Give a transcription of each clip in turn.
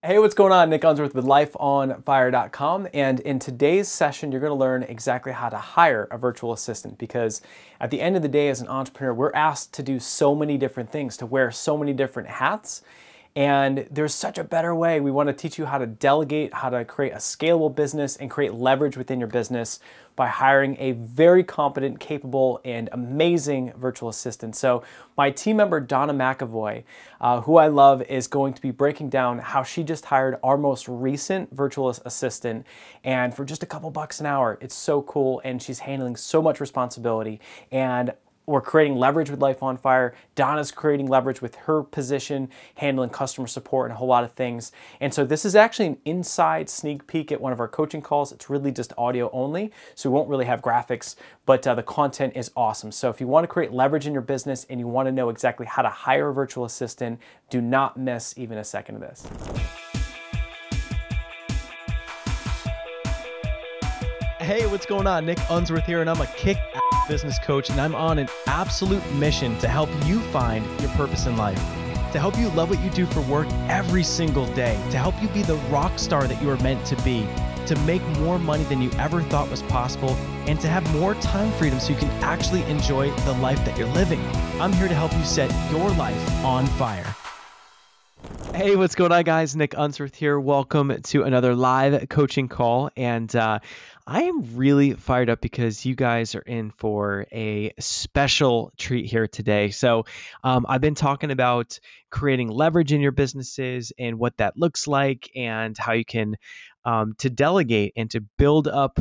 Hey, what's going on? Nick Unsworth with lifeonfire.com. And in today's session, you're going to learn exactly how to hire a virtual assistant, because at the end of the day, as an entrepreneur, we're asked to do so many different things, to wear so many different hats. And there's such a better way. We want to teach you how to delegate, how to create a scalable business and create leverage within your business by hiring a very competent, capable, and amazing virtual assistant. So my team member, Donna McAvoy, who I love, is going to be breaking down how she just hired our most recent virtual assistant. And for just a couple bucks an hour, it's so cool. And she's handling so much responsibility. And we're creating leverage with Life on Fire. Donna's creating leverage with her position, handling customer support and a whole lot of things. And so this is actually an inside sneak peek at one of our coaching calls. It's really just audio only, so we won't really have graphics, but the content is awesome. So if you want to create leverage in your business and you want to know exactly how to hire a virtual assistant, do not miss even a second of this. Hey, what's going on? Nick Unsworth here, and I'm a kick-ass business coach, and I'm on an absolute mission to help you find your purpose in life, to help you love what you do for work every single day, to help you be the rock star that you are meant to be, to make more money than you ever thought was possible, and to have more time freedom so you can actually enjoy the life that you're living. I'm here to help you set your life on fire. Hey, what's going on, guys? Nick Unsworth here. Welcome to another live coaching call. And I am really fired up because you guys are in for a special treat here today. So I've been talking about creating leverage in your businesses and what that looks like, and how you can to delegate and to build up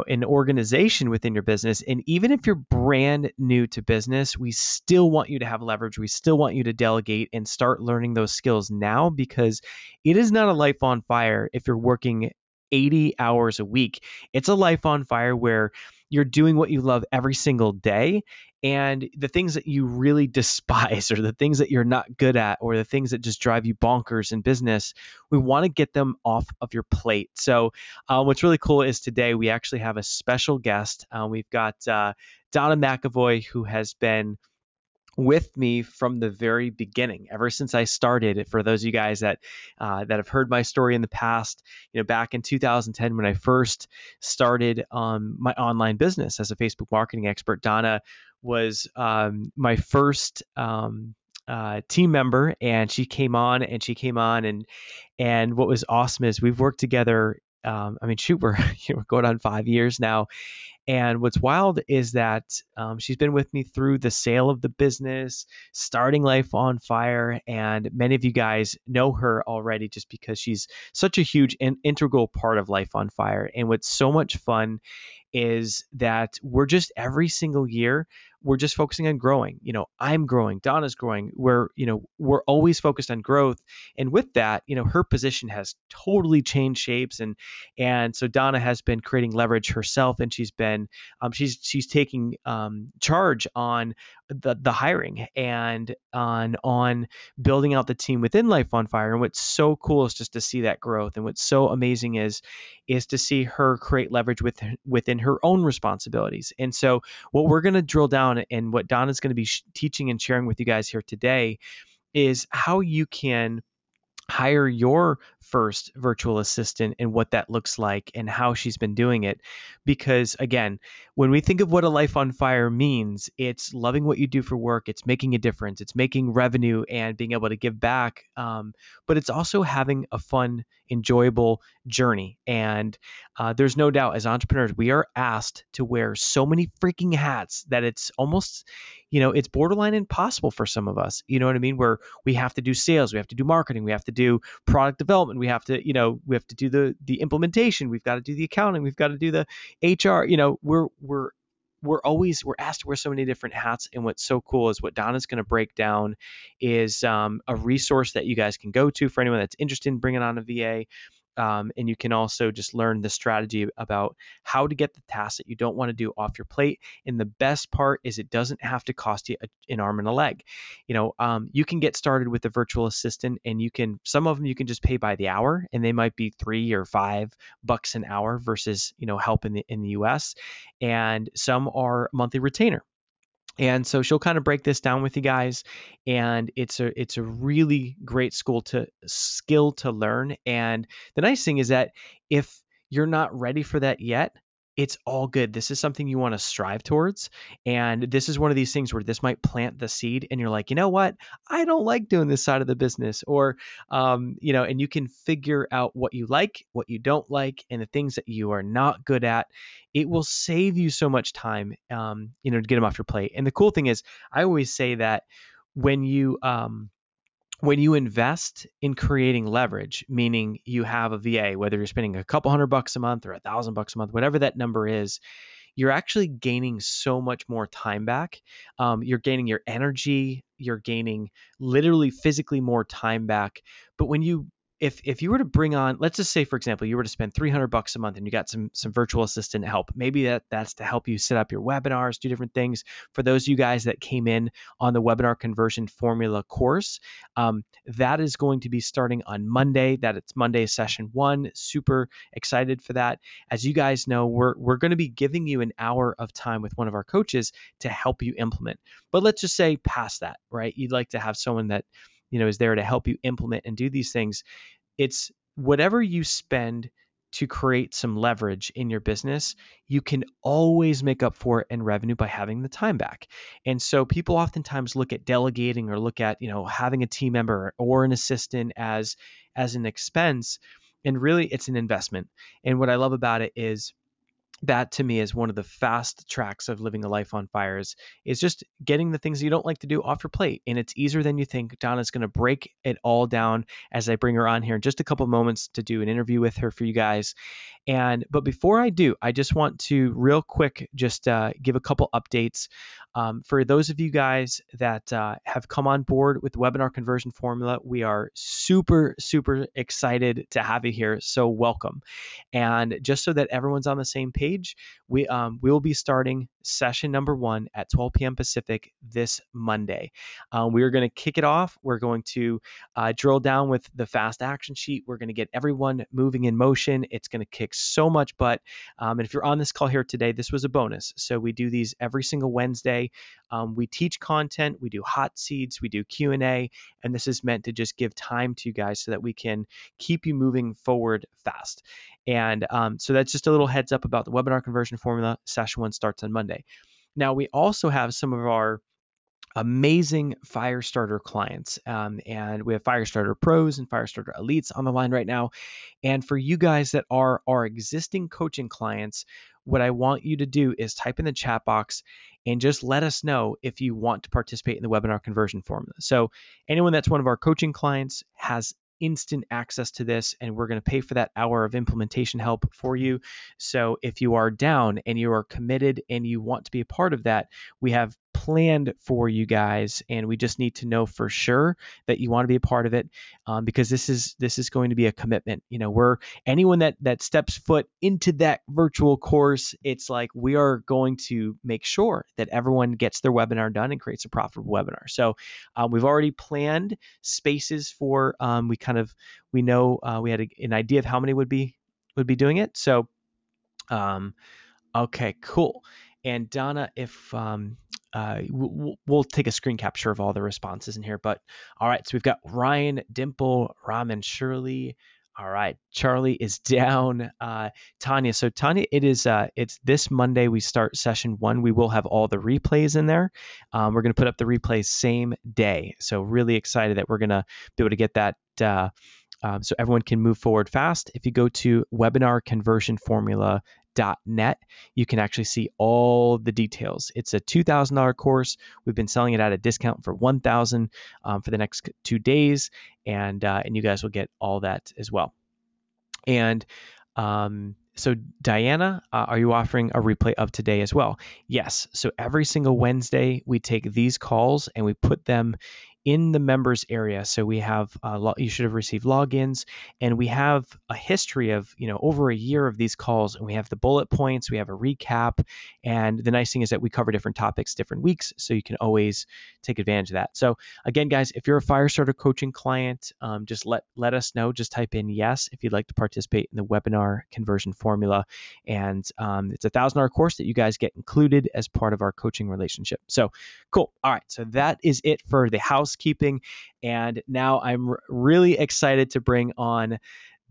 an organization within your business. And even if you're brand new to business, we still want you to have leverage. We still want you to delegate and start learning those skills now, because it is not a life on fire if you're working 80 hours a week. It's a life on fire where you're doing what you love every single day, and the things that you really despise, or the things that you're not good at, or the things that just drive you bonkers in business, we want to get them off of your plate. So what's really cool is today we actually have a special guest. We've got Donna McAvoy, who has been with me from the very beginning, ever since I started. For those of you guys that have heard my story in the past, back in 2010 when I first started my online business as a Facebook marketing expert, Donna was my first team member, and she came on, and what was awesome is we've worked together. We're going on 5 years now. And what's wild is that she's been with me through the sale of the business, starting Life on Fire, and many of you guys know her already just because she's such a huge and integral part of Life on Fire. And what's so much fun is that we're just every single year, we're just focusing on growing. I'm growing, Donna's growing. We're always focused on growth. And with that, her position has totally changed shapes. And so Donna has been creating leverage herself, and she's been she's taking charge on the hiring and on building out the team within Life on Fire. And what's so cool is just to see that growth. And what's so amazing is to see her create leverage within her own responsibilities. And so what we're going to drill down, and what Donna's going to be teaching and sharing with you guys here today, is how you can hire your first virtual assistant and what that looks like and how she's been doing it. Because again, when we think of what a life on fire means, it's loving what you do for work, it's making a difference, it's making revenue and being able to give back. But it's also having a fun, enjoyable journey. And there's no doubt, as entrepreneurs, we are asked to wear so many freaking hats that it's almost, it's borderline impossible for some of us. You know what I mean? Where we have to do sales, we have to do marketing, we have to do product development, we have to do the implementation, we've got to do the accounting, we've got to do the HR. We're asked to wear so many different hats. And what's so cool is what Donna's going to break down is a resource that you guys can go to for anyone that's interested in bringing on a VA. And you can also just learn the strategy about how to get the tasks that you don't want to do off your plate. And the best part is it doesn't have to cost you an arm and a leg. You can get started with a virtual assistant, and some of them you can just pay by the hour, and they might be $3 or $5 an hour versus help in the US. And some are monthly retainer. And so she'll kind of break this down with you guys, and it's a really great skill to learn. And the nice thing is that if you're not ready for that yet, it's all good. This is something you want to strive towards. And this is one of these things where this might plant the seed and you're like, you know what? I don't like doing this side of the business, or, and you can figure out what you like, what you don't like, and the things that you are not good at. It will save you so much time, to get them off your plate. And the cool thing is, I always say that when you, when you invest in creating leverage, meaning you have a VA, whether you're spending a couple $100 a month or $1,000 a month, whatever that number is, you're actually gaining so much more time back. You're gaining your energy. You're gaining literally physically more time back. But if you were to bring on, let's just say, for example, you were to spend $300 a month and you got some virtual assistant help. Maybe that's to help you set up your webinars, do different things. For those of you guys that came in on the webinar conversion formula course, that is going to be starting on Monday. It's Monday session 1. Super excited for that. As you guys know, we're going to be giving you an hour of time with one of our coaches to help you implement. But let's just say past that, right? You'd like to have someone that is there to help you implement and do these things. It's whatever you spend to create some leverage in your business, you can always make up for it in revenue by having the time back. And so people oftentimes look at delegating or look at, having a team member or an assistant as an expense. And really it's an investment. And what I love about it is that, to me, is one of the fast tracks of living a life on fire is just getting the things you don't like to do off your plate. And it's easier than you think. Donna's going to break it all down as I bring her on here in just a couple moments to do an interview with her for you guys. But before I do, I just want to real quick just give a couple updates. For those of you guys that have come on board with the webinar conversion formula, we are super, super excited to have you here. So welcome. And just so that everyone's on the same page, we will be starting session number 1 at 12 p.m. Pacific this Monday. We are going to kick it off. We're going to drill down with the fast action sheet. We're going to get everyone moving in motion. It's going to kick so much butt. And if you're on this call here today, this was a bonus. So we do these every single Wednesday. We teach content. We do hot seats. We do Q&A. And this is meant to just give time to you guys so that we can keep you moving forward fast. And so that's just a little heads up about the webinar conversion formula. Session 1 starts on Monday. Now, we also have some of our amazing Firestarter clients. And we have Firestarter Pros and Firestarter Elites on the line right now. And for you guys that are our existing coaching clients, what I want you to do is type in the chat box and just let us know if you want to participate in the webinar conversion formula. So anyone that's one of our coaching clients has instant access to this, and we're going to pay for that hour of implementation help for you. So if you are down and you are committed and you want to be a part of that, we have planned for you guys, and we just need to know for sure that you want to be a part of it, because this is going to be a commitment. We're anyone that steps foot into that virtual course, it's like we are going to make sure that everyone gets their webinar done and creates a profitable webinar. So we've already planned spaces for we know we had an idea of how many would be doing it. So okay, cool. And Donna, if we'll take a screen capture of all the responses in here. But all right, so we've got Ryan, Dimple, Ramen, Shirley. All right, Charlie is down. Tanya. So Tanya, it's this Monday we start session 1. We will have all the replays in there. We're going to put up the replays same day. So really excited that we're going to be able to get that so everyone can move forward fast. If you go to webinarconversionformula.net, you can actually see all the details. It's a $2,000 course. We've been selling it at a discount for $1,000 for the next 2 days, and you guys will get all that as well. And so Diana, are you offering a replay of today as well? Yes. So every single Wednesday we take these calls and we put them in the members area. So we have, you should have received logins, and we have a history of, over a year of these calls, and we have the bullet points, we have a recap. And the nice thing is that we cover different topics, different weeks, so you can always take advantage of that. So again, guys, if you're a Firestarter coaching client, just let us know. Just type in yes if you'd like to participate in the webinar conversion formula. And it's a $1,000 course that you guys get included as part of our coaching relationship. So cool. All right. So that is it for the housekeeping. And now I'm really excited to bring on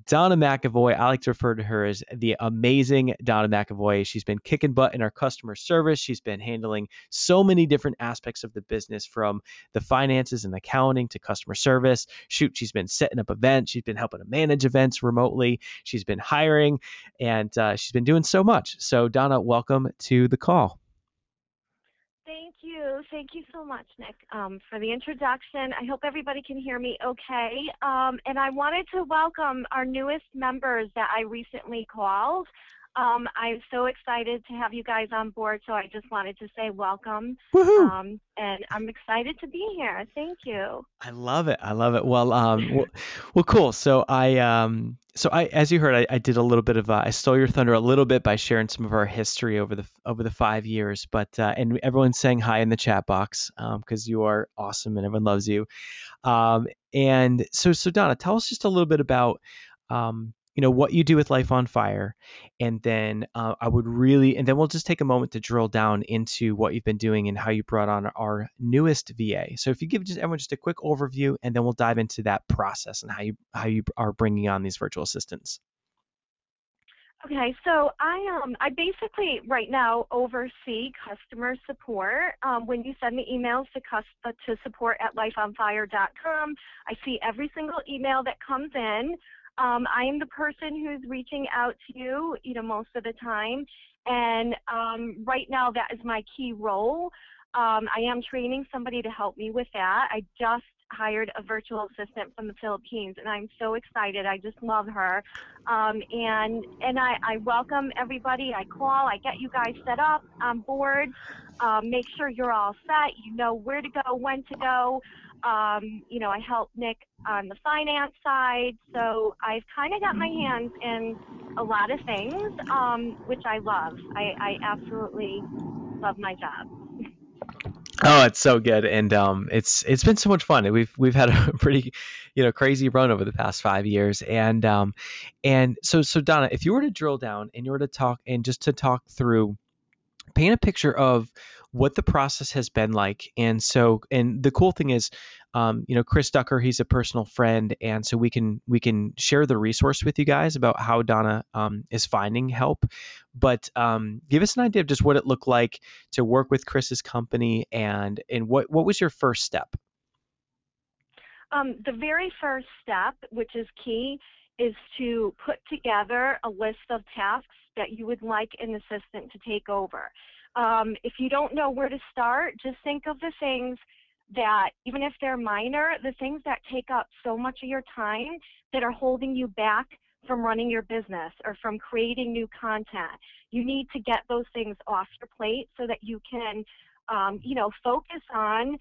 Donna McAvoy. I like to refer to her as the amazing Donna McAvoy. She's been kicking butt in our customer service. She's been handling so many different aspects of the business, from the finances and accounting to customer service. Shoot, she's been setting up events. She's been helping to manage events remotely. She's been hiring, and she's been doing so much. So Donna, welcome to the call. Thank you. Thank you so much, Nick, for the introduction. I hope everybody can hear me okay. And I wanted to welcome our newest members that I recently called. I'm so excited to have you guys on board, so I just wanted to say welcome. And I'm excited to be here. Thank you. I love it. I love it. Well, cool. So as you heard, I did a little bit of, I stole your thunder a little bit by sharing some of our history over the 5 years, but, and everyone's saying hi in the chat box, because you are awesome and everyone loves you. And so Donna, tell us just a little bit about, what you do with Life on Fire. And then and then we'll just take a moment to drill down into what you've been doing and how you brought on our newest VA. So if you give everyone just a quick overview, and then we'll dive into that process and how you are bringing on these virtual assistants. Okay, so I basically right now oversee customer support. When you send me emails to support@lifeonfire.com, I see every single email that comes in. I am the person who's reaching out to you, most of the time. And right now, that is my key role. I am training somebody to help me with that. I just hired a virtual assistant from the Philippines, and I'm so excited. I just love her. And I welcome everybody. I call. I get you guys set up on board. Make sure you're all set. You know where to go, when to go. I help Nick on the finance side, so I've kind of got my hands in a lot of things, which I love. I absolutely love my job. Oh, it's so good, and it's been so much fun. We've had a pretty, crazy run over the past 5 years, and so Donna, if you were to drill down and you were to talk through, paint a picture of what the process has been like. And the cool thing is, Chris Ducker, he's a personal friend. And so we can share the resource with you guys about how Donna is finding help. But give us an idea of just what it looked like to work with Chris's company, and what was your first step? The very first step, which is key, is to put together a list of tasks that you would like an assistant to take over. If you don't know where to start, just think of the things that, even if they're minor, the things that take up so much of your time that are holding you back from running your business or from creating new content. You need to get those things off your plate so that you can, focus on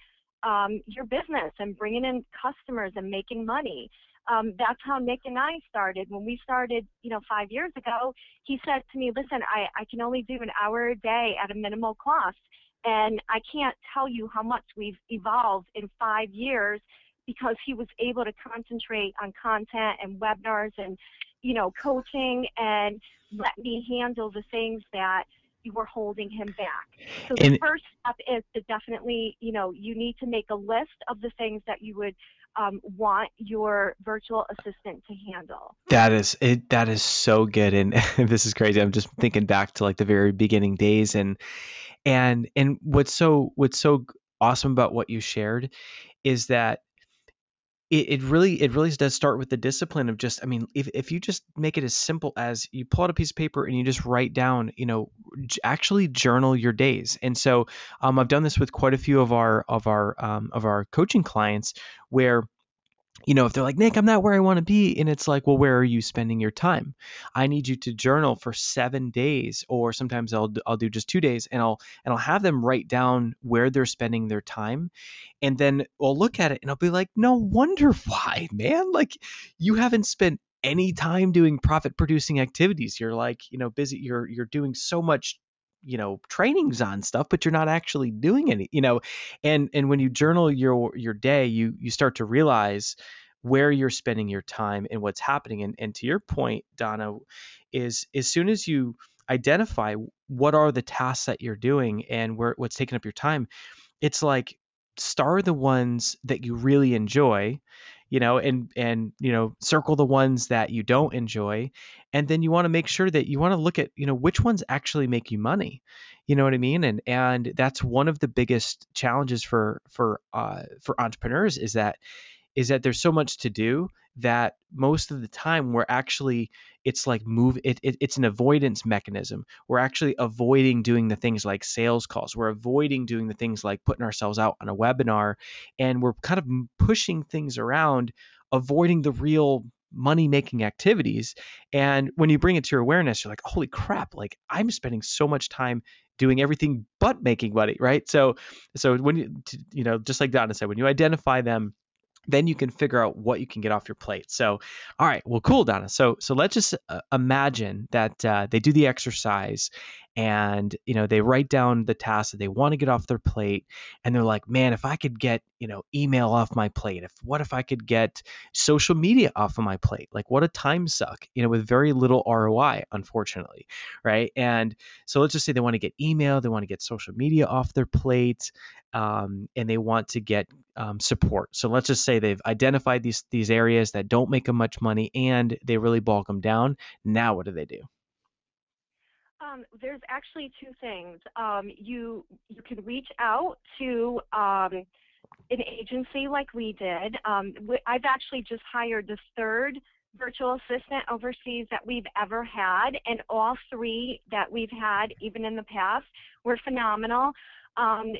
your business and bringing in customers and making money. That's how Nick and I started. When we started, 5 years ago, he said to me, listen, I can only do an hour a day at a minimal cost. And I can't tell you how much we've evolved in 5 years, because he was able to concentrate on content and webinars and, coaching, and let me handle the things that were holding him back. So the first step is to definitely, you need to make a list of the things that you would want your virtual assistant to handle. That is so good. And this is crazy. I'm just thinking back to like the very beginning days, and what's so awesome about what you shared is that it really does start with the discipline of just, if you just make it as simple as you pull out a piece of paper and you just write down, actually journal your days. And so I've done this with quite a few of our coaching clients, where if they're like, Nick, I'm not where I want to be. And it's like, well, where are you spending your time? I need you to journal for 7 days, or sometimes I'll do just 2 days, and I'll have them write down where they're spending their time. And then I'll look at it and I'll be like, no wonder why, man. Like, you haven't spent any time doing profit producing activities. You're like, busy. You're doing so much, trainings on stuff, but you're not actually doing any, and when you journal your day, you start to realize where you're spending your time and what's happening. And to your point, Donna, is as soon as you identify what are the tasks that you're doing and what's taking up your time, it's like, star the ones that you really enjoy, and circle the ones that you don't enjoy. And then you want to make sure that you want to look at, which ones actually make you money. You know what I mean? And that's one of the biggest challenges for entrepreneurs, is that there's so much to do that most of the time we're actually, it's like it's an avoidance mechanism. We're actually avoiding doing the things like sales calls. We're avoiding doing the things like putting ourselves out on a webinar, and we're kind of pushing things around, avoiding the real money making activities. And when you bring it to your awareness, you're like, holy crap, like I'm spending so much time doing everything but making money, right? So when just like Donna said, when you identify them, then you can figure out what you can get off your plate. So, all right, well, cool, Donna. So let's just imagine that they do the exercise, and they write down the tasks that they want to get off their plate, and they're like, man, if I could get email off my plate, what if I could get social media off of my plate? Like, what a time suck, with very little ROI, unfortunately, right? And so let's just say they want to get email, they want to get social media off their plate, and they want to get support. So let's just say they've identified these areas that don't make them much money, and they really bulk them down. Now, what do they do? There's actually two things. You can reach out to an agency like we did. I've actually just hired the third virtual assistant overseas that we've ever had, and all three that we've had, even in the past, were phenomenal.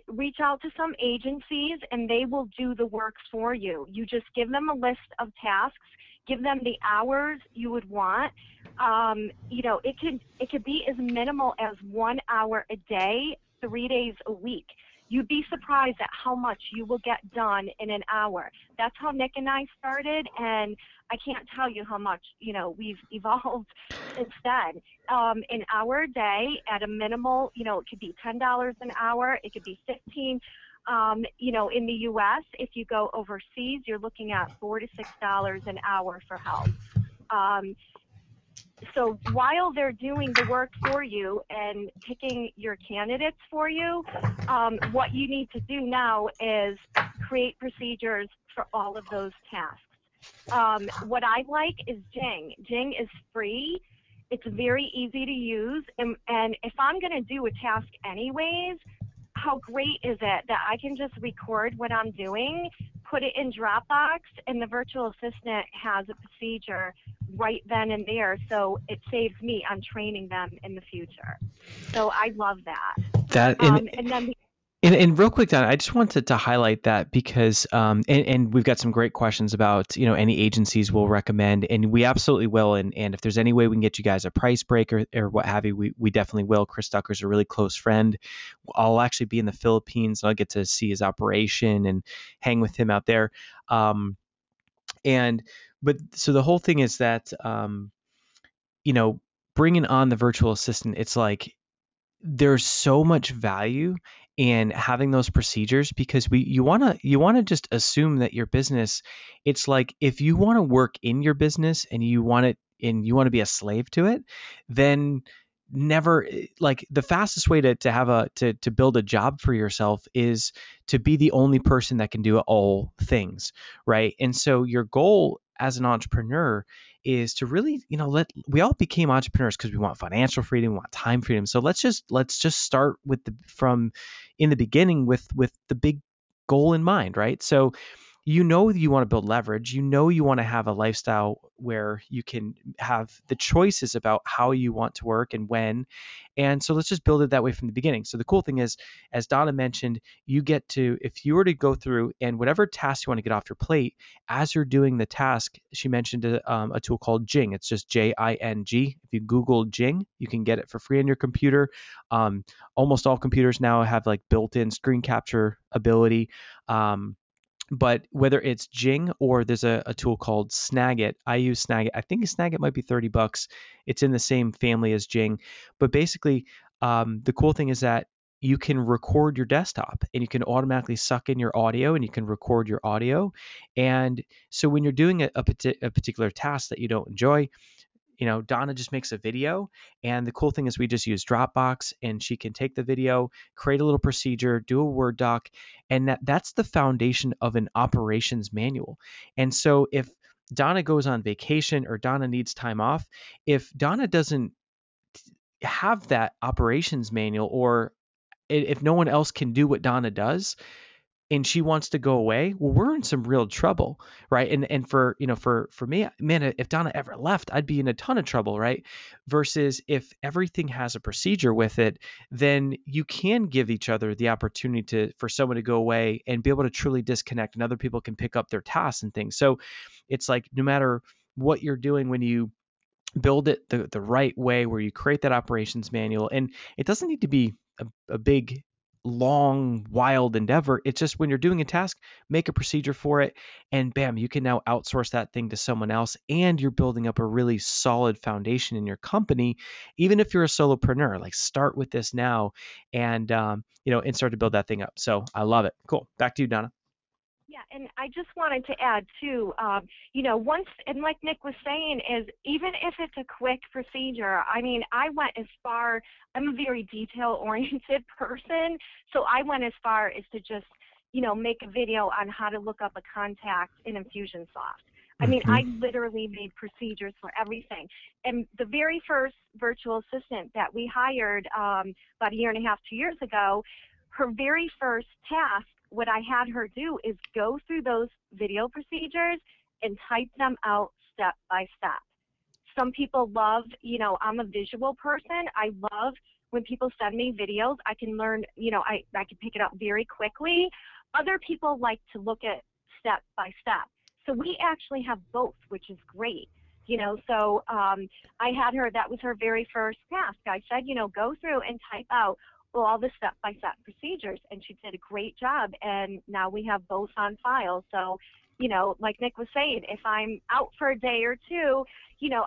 Reach out to some agencies and they will do the work for you. You just give them a list of tasks, give them the hours you would want. It could be as minimal as 1 hour a day, 3 days a week. You'd be surprised at how much you will get done in an hour. That's how Nick and I started, and I can't tell you how much, we've evolved since then. An hour a day at a minimal, it could be $10 an hour, it could be $15. In the U.S., if you go overseas, you're looking at $4 to $6 an hour for help. So while they're doing the work for you and picking your candidates for you, what you need to do now is create procedures for all of those tasks. What I like is Jing. Jing is free. It's very easy to use. And if I'm going to do a task anyways, how great is it that I can just record what I'm doing, put it in Dropbox, and the virtual assistant has a procedure right then and there, so it saves me on training them in the future. So I love that. And real quick, Don, I just wanted to highlight that because, and we've got some great questions about, any agencies we'll recommend, and we absolutely will. And if there's any way we can get you guys a price break or what have you, we definitely will. Chris Ducker's a really close friend. I'll actually be in the Philippines, and I'll get to see his operation and hang with him out there. But so the whole thing is that, bringing on the virtual assistant, it's like, there's so much value in having those procedures, because you want to just assume that your business, it's like, if you want to work in your business and you want to be a slave to it, then never, like, the fastest way to build a job for yourself is to be the only person that can do all things, right? And so your goal as an entrepreneur is to really, we all became entrepreneurs because we want financial freedom, we want time freedom. So let's just start from in the beginning with the big goal in mind, right? So you know you want to build leverage. You know you want to have a lifestyle where you can have the choices about how you want to work and when. And so let's just build it that way from the beginning. So the cool thing is, as Donna mentioned, you get to, if you were to go through and whatever task you want to get off your plate, as you're doing the task, she mentioned a tool called Jing. It's just Jing. If you Google Jing, you can get it for free on your computer. Almost all computers now have like built-in screen capture ability. But whether it's Jing or there's a tool called Snagit, I use Snagit. I think Snagit might be $30. It's in the same family as Jing. But basically, the cool thing is that you can record your desktop and you can automatically suck in your audio and you can record your audio. And so when you're doing a particular task that you don't enjoy, Donna just makes a video. And the cool thing is we just use Dropbox and she can take the video, create a little procedure, do a Word doc. And that's the foundation of an operations manual. And so if Donna goes on vacation or Donna needs time off, if Donna doesn't have that operations manual, or if no one else can do what Donna does, and she wants to go away, well, we're in some real trouble, right? And for for me, man, if Donna ever left, I'd be in a ton of trouble, right? Versus if everything has a procedure with it, then you can give each other the opportunity for someone to go away and be able to truly disconnect, and other people can pick up their tasks and things. So it's like no matter what you're doing, when you build it the right way, where you create that operations manual, and it doesn't need to be a big, long, wild endeavor. It's just when you're doing a task, make a procedure for it, and bam, you can now outsource that thing to someone else, and you're building up a really solid foundation in your company. Even if you're a solopreneur, like start with this now, and and start to build that thing up. So I love it. Cool. Back to you, Donna. Yeah, and I just wanted to add too, once, and like Nick was saying, is even if it's a quick procedure, I mean, I went as far, I'm a very detail-oriented person, so I went as far as to just, make a video on how to look up a contact in Infusionsoft. I mean, I literally made procedures for everything. And the very first virtual assistant that we hired about a year and a half, 2 years ago, her very first task, what I had her do is go through those video procedures and type them out step by step. Some people love, I'm a visual person. I love when people send me videos. I can learn, I can pick it up very quickly. Other people like to look at step by step. So we actually have both, which is great. So I had her, that was her very first task. I said, go through and type out all the step-by-step procedures, and she did a great job, and now we have both on file. So, like Nick was saying, if I'm out for a day or two,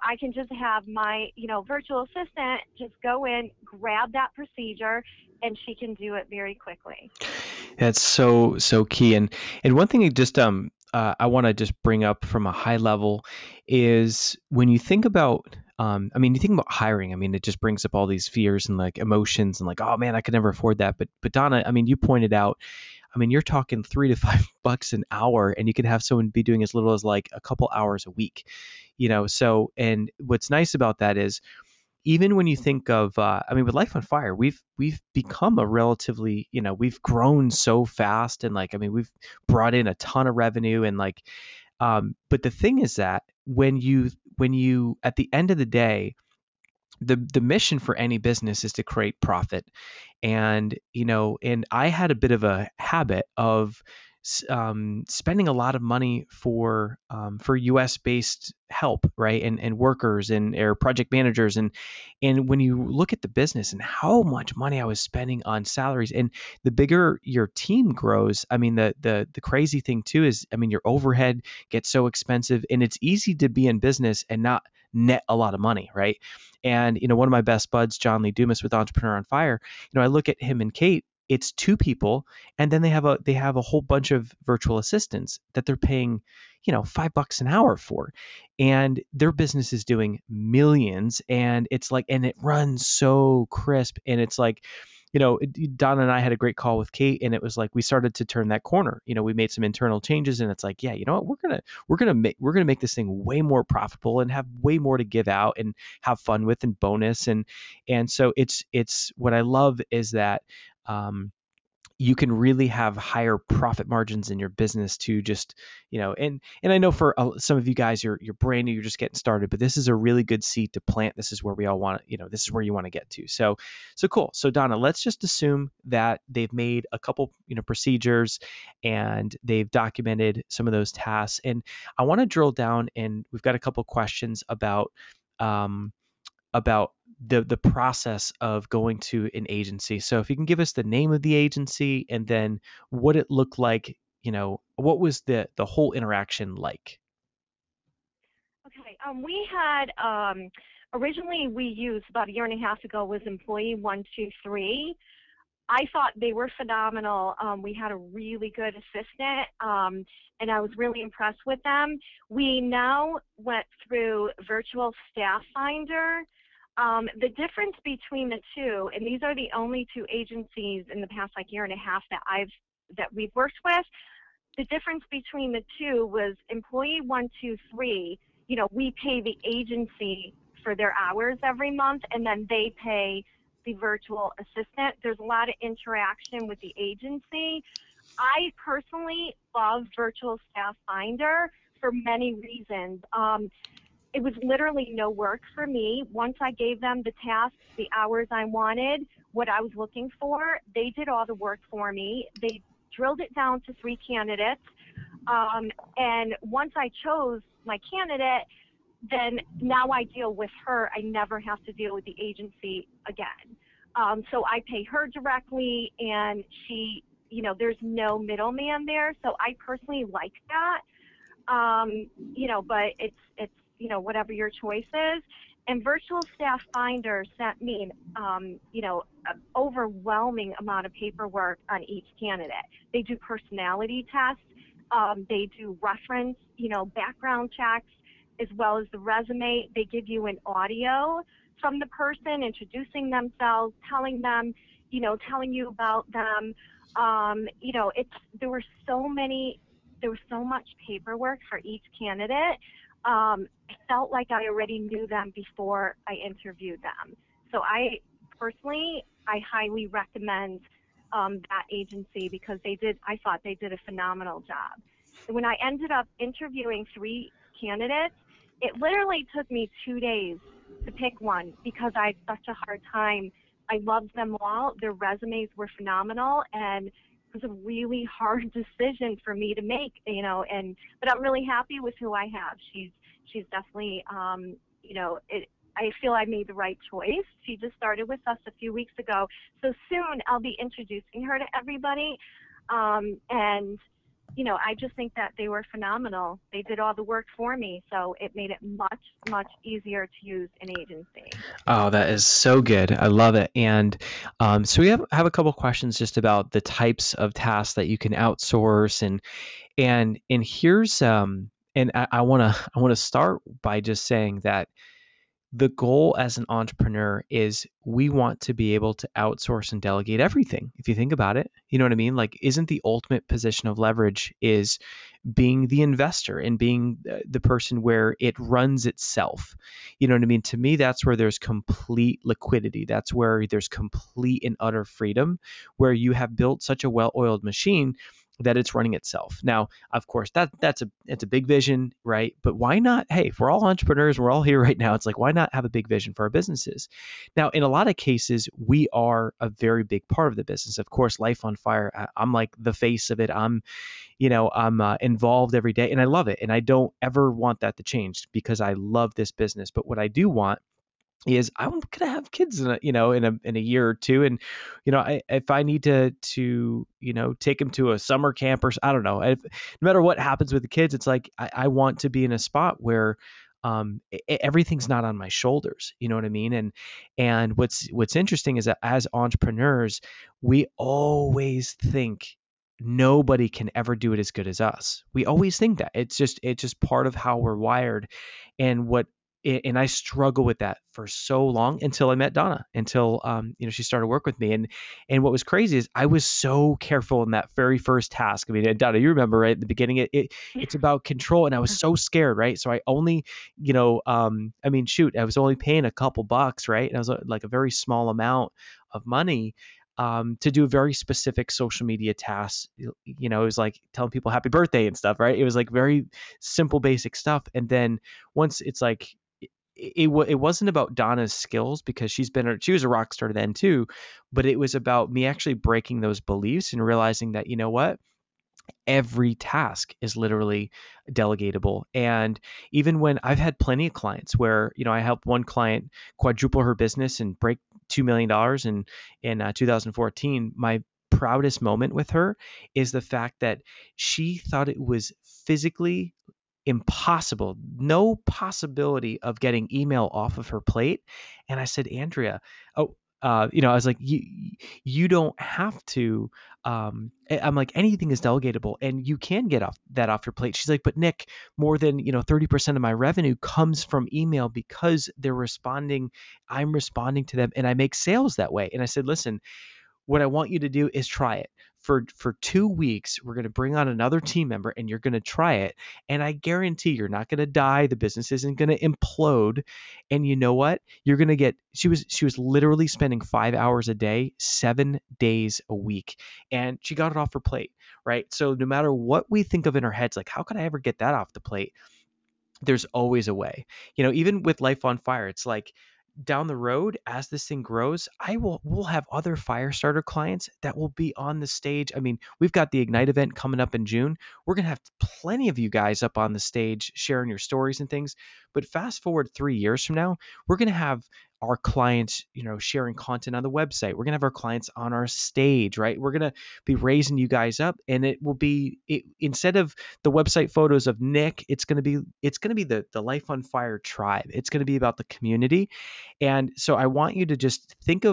I can just have my, virtual assistant just go in, grab that procedure, and she can do it very quickly. That's so key. And one thing just I want to just bring up from a high level is when you think about you think about hiring. I mean, it just brings up all these fears and like emotions and like, oh man, I could never afford that. But Donna, I mean, you pointed out, you're talking $3 to $5 an hour, and you could have someone be doing as little as like a couple hours a week. So, and what's nice about that is, even when you think of, with Life on Fire, we've become a relatively, we've grown so fast, and like, we've brought in a ton of revenue, and like, but the thing is that when you, at the end of the day, the mission for any business is to create profit. And, and I had a bit of a habit of spending a lot of money for US based help, right? And workers or project managers. And when you look at the business and how much money I was spending on salaries, and the bigger your team grows, the crazy thing too is, your overhead gets so expensive, and it's easy to be in business and not net a lot of money, right? And, one of my best buds, John Lee Dumas with Entrepreneur on Fire, I look at him and Kate, it's two people, and then they have a whole bunch of virtual assistants that they're paying, $5 an hour for, and their business is doing millions, and it's like, and it runs so crisp, and it's like, Donna and I had a great call with Kate, and it was like we started to turn that corner. We made some internal changes, and it's like, yeah, you know what, we're gonna make this thing way more profitable and have way more to give out and have fun with and bonus, and so it's what I love is that you can really have higher profit margins in your business to just, and I know for some of you guys, you're brand new, you're just getting started, but this is a really good seed to plant. This is where we all want to, this is where you want to get to. So cool. So Donna, let's just assume that they've made a couple, procedures, and they've documented some of those tasks. And I want to drill down, and we've got a couple questions um, about the process of going to an agency. So if you can give us the name of the agency, and then what it looked like, what was the whole interaction like? Okay, we had originally we used about a year and a half ago was employee 123. I thought they were phenomenal. We had a really good assistant, and I was really impressed with them. We now went through Virtual Staff Finder. The difference between the two, and these are the only two agencies in the past year and a half that we've worked with. The difference between the two was employee 123. We pay the agency for their hours every month, and then they pay the virtual assistant. There's a lot of interaction with the agency. I personally love Virtual Staff Finder for many reasons. It was literally no work for me. Once I gave them the tasks, the hours I wanted, what I was looking for, they did all the work for me. They drilled it down to 3 candidates. And once I chose my candidate, then now I deal with her. I never have to deal with the agency again. So I pay her directly, and she, there's no middleman there. So I personally like that. But it's whatever your choice is. And Virtual Staff Finder sent me, an overwhelming amount of paperwork on each candidate. They do personality tests. They do reference, background checks, as well as the resume. They give you an audio from the person introducing themselves, telling you about them. There was so much paperwork for each candidate. I felt like I already knew them before I interviewed them. So I highly recommend that agency, because I thought they did a phenomenal job. And when I ended up interviewing 3 candidates, it literally took me 2 days to pick one, because I had such a hard time. I loved them all. Their resumes were phenomenal, and it was a really hard decision for me to make, but I'm really happy with who I have. She's definitely, I feel I made the right choice. She just started with us a few weeks ago. So soon I'll be introducing her to everybody. I just think that they were phenomenal. They did all the work for me, so it made it much, much easier to use an agency. Oh, that is so good. I love it. And so we have a couple questions just about the types of tasks that you can outsource, and here's and I want to start by just saying that the goal as an entrepreneur is we want to be able to outsource and delegate everything. If you think about it, you know what I mean? Like, isn't the ultimate position of leverage is being the investor and being the person where it runs itself? You know what I mean? To me, that's where there's complete liquidity. That's where there's complete and utter freedom, where you have built such a well-oiled machine that it's running itself. Now, of course, it's a big vision, right? But why not? Hey, if we're all entrepreneurs, we're all here right now. It's like, why not have a big vision for our businesses? Now, in a lot of cases, we are a very big part of the business. Of course, Life on Fire, I'm like the face of it. I'm involved every day, and I love it. And I don't ever want that to change, because I love this business. But what I do want is I'm gonna have kids in a year or two, and if I need to take them to a summer camp, or I don't know, no matter what happens with the kids, it's like I want to be in a spot where everything's not on my shoulders. You know what I mean? And what's interesting is that as entrepreneurs, we always think nobody can ever do it as good as us. We always think that. It's just part of how we're wired. And I struggle with that for so long, until I met Donna, until she started work with me. And what was crazy is I was so careful in that very first task. I mean, Donna, you remember, right at the beginning, it's about control, and I was so scared, right? So I only, I was only paying a couple bucks, right? And it was like a very small amount of money. to do a very specific social media task. It was like telling people happy birthday and stuff, right? It was like very simple, basic stuff. And then once it's like, it wasn't about Donna's skills, because she was a rock star then too, but it was about me actually breaking those beliefs and realizing that, you know what? Every task is literally delegatable. And even when I've had plenty of clients where, I helped one client quadruple her business and break $2 million in 2014, my proudest moment with her is the fact that she thought it was physically impossible, no possibility of getting email off of her plate. And I said, Andrea, I was like, you don't have to. I'm like, anything is delegatable, and you can get off your plate. She's like, but Nick, more than 30% of my revenue comes from email because they're responding. I'm responding to them, and I make sales that way. And I said, listen, what I want you to do is try it. For 2 weeks, we're going to bring on another team member, and you're going to try it. And I guarantee you're not going to die. The business isn't going to implode. And you know what? You're going to get, she was literally spending 5 hours a day, 7 days a week. And she got it off her plate, right? So no matter what we think of in our heads, like, how could I ever get that off the plate? There's always a way. Even with Life on Fire, it's like, down the road, as this thing grows, we'll have other fire starter clients that will be on the stage. I mean, we've got the Ignite event coming up in June. We're going to have plenty of you guys up on the stage sharing your stories and things. But fast forward 3 years from now, we're going to have our clients, sharing content on the website. We're going to have our clients on our stage, right? We're going to be raising you guys up, and it will be, instead of the website photos of Nick, it's going to be the Life on Fire tribe. It's going to be about the community. And so I want you to just think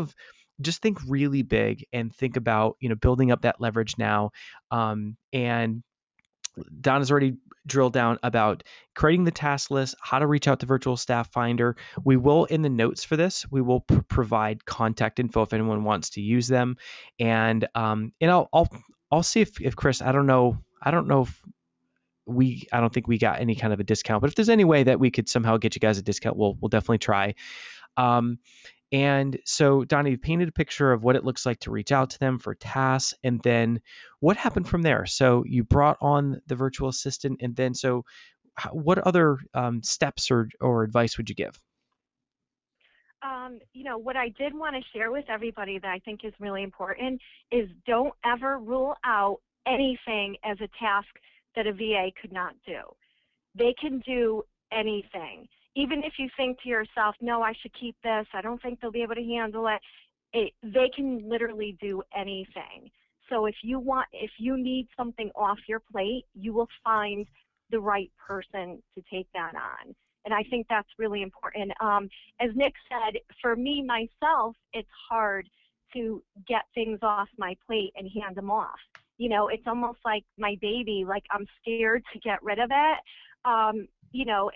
really big and think about, building up that leverage now. And Donna's already drilled down about creating the task list, how to reach out to Virtual Staff Finder. We will, in the notes for this, we will provide contact info if anyone wants to use them. And I'll see if Chris, I don't know if I don't think we got any kind of a discount, but if there's any way that we could somehow get you guys a discount, we'll definitely try. And so, Donna, you painted a picture of what it looks like to reach out to them for tasks, and then what happened from there? So you brought on the virtual assistant, and then what other steps or advice would you give? What I did want to share with everybody that I think is really important is don't ever rule out anything as a task that a VA could not do. They can do anything. Even if you think to yourself, no, I should keep this, I don't think they'll be able to handle it, they can literally do anything. So if you need something off your plate, you will find the right person to take that on. And I think that's really important. As Nick said, for me, myself, it's hard to get things off my plate and hand them off. It's almost like my baby, like I'm scared to get rid of it.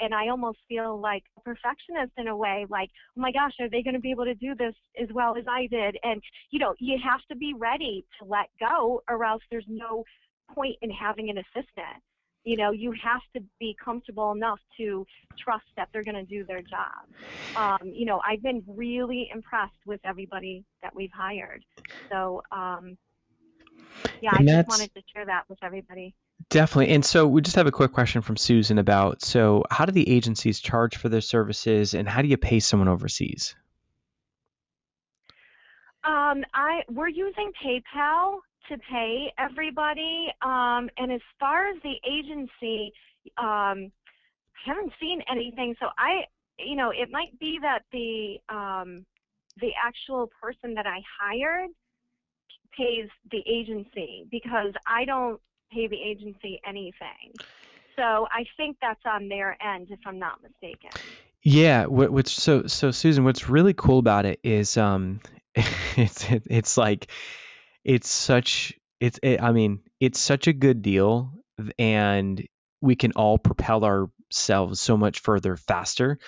And I almost feel like a perfectionist in a way, like, oh my gosh, are they going to be able to do this as well as I did? And, you have to be ready to let go, or else there's no point in having an assistant. You have to be comfortable enough to trust that they're going to do their job. I've been really impressed with everybody that we've hired. So, I just wanted to share that with everybody. Definitely. And so we just have a quick question from Susan about, so how do the agencies charge for their services, and how do you pay someone overseas? We're using PayPal to pay everybody. And as far as the agency, I haven't seen anything. So it might be that the actual person that I hired pays the agency, because I don't pay the agency anything. So I think that's on their end, if I'm not mistaken. Yeah. So Susan, what's really cool about it is, it's such a good deal, and we can all propel ourselves so much further faster.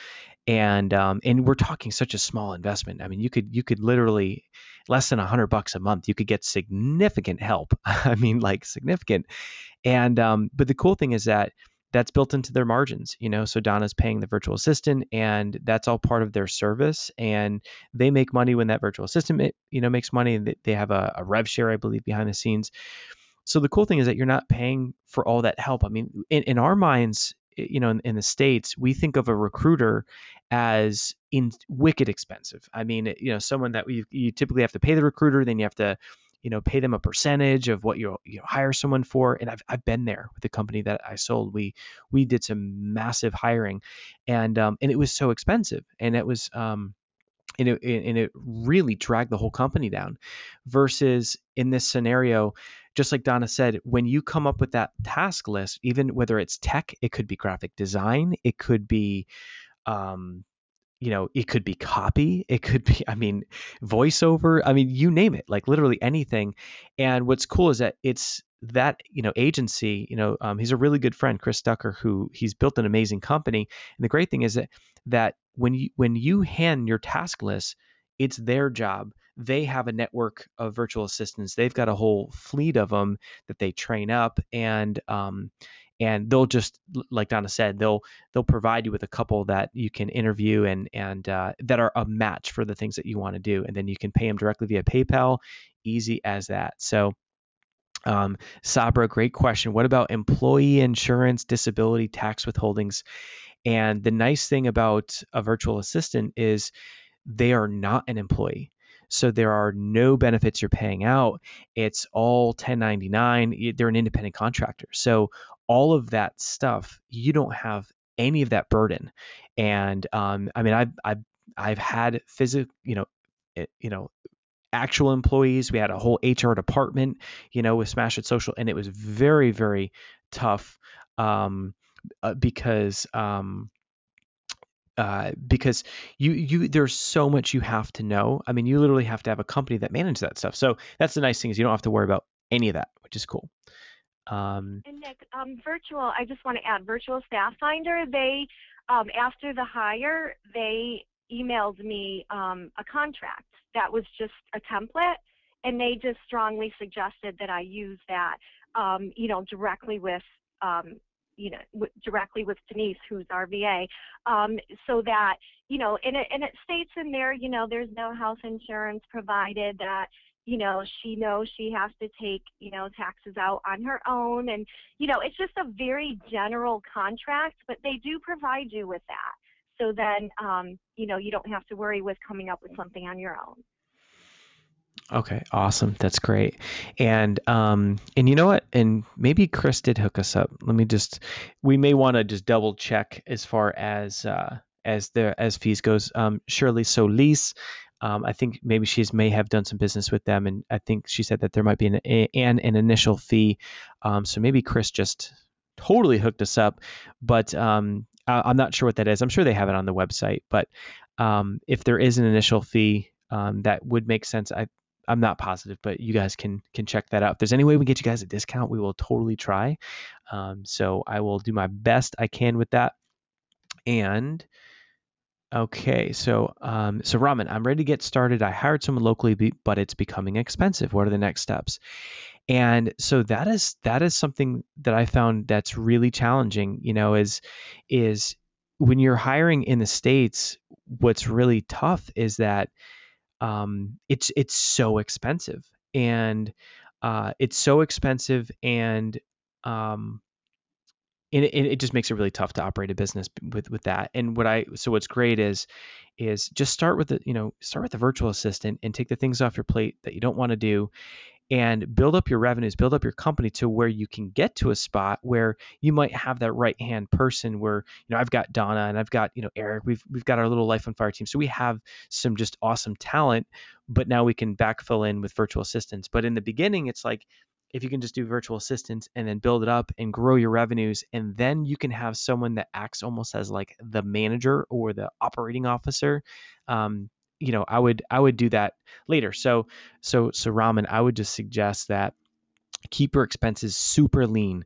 And we're talking such a small investment. I mean, you could literally, less than $100 a month, you could get significant help. I mean, like significant. And but the cool thing is that that's built into their margins, so Donna's paying the virtual assistant, and that's all part of their service, and they make money when that virtual assistant, makes money, and they have a rev share, I believe, behind the scenes. So the cool thing is that you're not paying for all that help. I mean, in our minds, in the States, we think of a recruiter as in wicked expensive. I mean, someone that you typically have to pay the recruiter, then you have to, pay them a percentage of what you hire someone for. And I've been there with the company that I sold. We did some massive hiring, and it was so expensive, and it was and it really dragged the whole company down. Versus in this scenario, just like Donna said, when you come up with that task list, even whether it's tech, it could be graphic design, it could be um, it could be copy, it could be, I mean, voiceover, I mean, you name it, like literally anything. And what's cool is that it's that, agency, he's a really good friend, Chris Ducker, who he's built an amazing company. And the great thing is that when you hand your task list, it's their job. They have a network of virtual assistants. They've got a whole fleet of them that they train up, and they'll just, like Donna said, they'll provide you with a couple that you can interview and that are a match for the things that you want to do, and then you can pay them directly via PayPal, easy as that. So, Sabra, great question. What about employee insurance, disability, tax withholdings? And the nice thing about a virtual assistant is they are not an employee. So there are no benefits you're paying out. It's all 1099. They're an independent contractor. So all of that stuff, you don't have any of that burden. And I mean, I've had actual employees. We had a whole HR department, with Smash It Social, and it was very, very tough because you there's so much you have to know. I mean, you literally have to have a company that manages that stuff. So that's the nice thing, is you don't have to worry about any of that, which is cool. And Nick, I just want to add, Virtual Staff Finder, they, after the hire, they emailed me a contract that was just a template, and they just strongly suggested that I use that, directly with, directly with Denise, who's our VA, so that, and it states in there, there's no health insurance provided, that, she knows she has to take, taxes out on her own. And, it's just a very general contract, but they do provide you with that. So then, you don't have to worry with coming up with something on your own. Okay, awesome. That's great. And you know what? And maybe Chris did hook us up. We may want to just double check as far as fees goes. Shirley Solis, I think maybe may have done some business with them, and I think she said that there might be an initial fee. So maybe Chris just totally hooked us up, but I'm not sure what that is. I'm sure they have it on the website, but if there is an initial fee, that would make sense. I'm not positive, but you guys can check that out. If there's any way we can get you guys a discount, we will totally try. So I will do my best I can with that. And okay, so Raman, I'm ready to get started. I hired someone locally, but it's becoming expensive. What are the next steps? And so that is something that I found that's really challenging. Is when you're hiring in the States, what's really tough is that it's so expensive, and it just makes it really tough to operate a business with that. And what's great is just start with the virtual assistant and take the things off your plate that you don't want to do, and build up your revenues, build up your company to where you can get to a spot where you might have that right hand person where, I've got Donna and I've got, Eric, we've got our little Life on Fire team. So we have some just awesome talent, but now we can backfill in with virtual assistants. But in the beginning, it's like, if you can just do virtual assistants and then build it up and grow your revenues, and then you can have someone that acts almost as like the manager or the operating officer. I would do that later. So Raman, I would just suggest that keep your expenses super lean.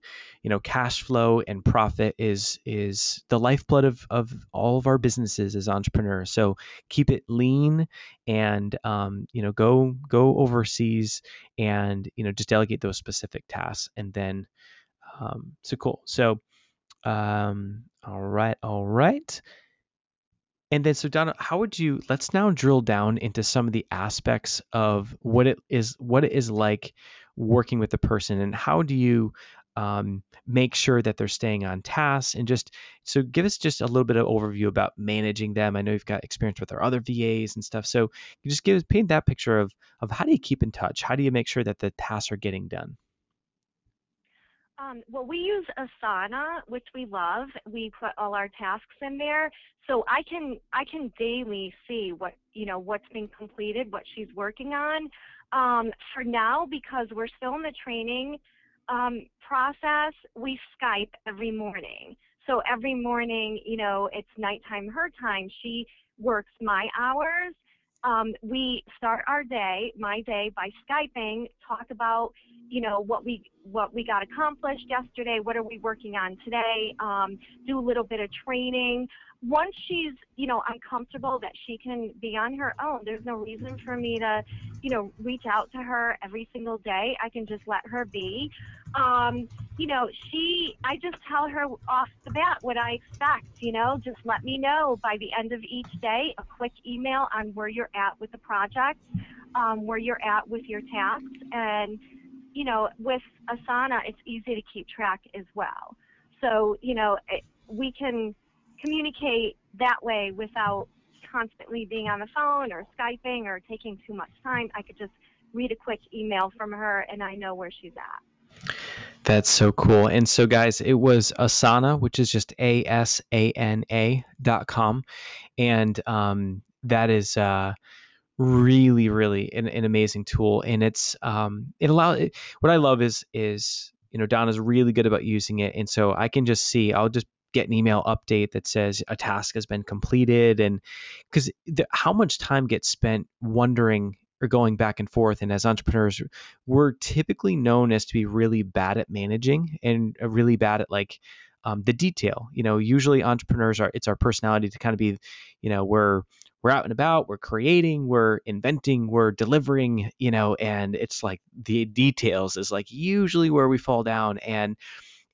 Cash flow and profit is the lifeblood of all of our businesses as entrepreneurs. So keep it lean, and go overseas, and just delegate those specific tasks, and then so cool. So All right. All right. And then, so Donna, let's now drill down into some of the aspects of what it is like working with the person, and how do you make sure that they're staying on task, and so give us just a little bit of overview about managing them. I know you've got experience with our other VAs and stuff. So you just paint that picture of how do you keep in touch? How do you make sure that the tasks are getting done? Well, we use Asana, which we love. We put all our tasks in there, so I can daily see what's been completed, what she's working on. For now, because we're still in the training process, we Skype every morning. So every morning, it's nighttime her time. She works my hours. We start my day, by Skyping, talk about what we got accomplished yesterday, what are we working on today, do a little bit of training. Once she's I'm comfortable that she can be on her own, there's no reason for me to reach out to her every single day. I can just let her be. I just tell her off the bat what I expect. Just let me know by the end of each day, a quick email on where you're at with the project, where you're at with your tasks. And with Asana, it's easy to keep track as well. So, we can communicate that way without constantly being on the phone or Skyping or taking too much time. I could just read a quick email from her and I know where she's at. That's so cool. And so, guys, it was Asana, which is just ASANA.com. And that is really, really an amazing tool. And what I love is Donna's really good about using it. And so I'll just get an email update that says a task has been completed. And because how much time gets spent wondering or going back and forth. And as entrepreneurs, we're typically known as to be really bad at managing and really bad at the detail. Usually entrepreneurs it's our personality to kind of be, we're out and about, we're creating, we're inventing, we're delivering, and it's like the details is like usually where we fall down. And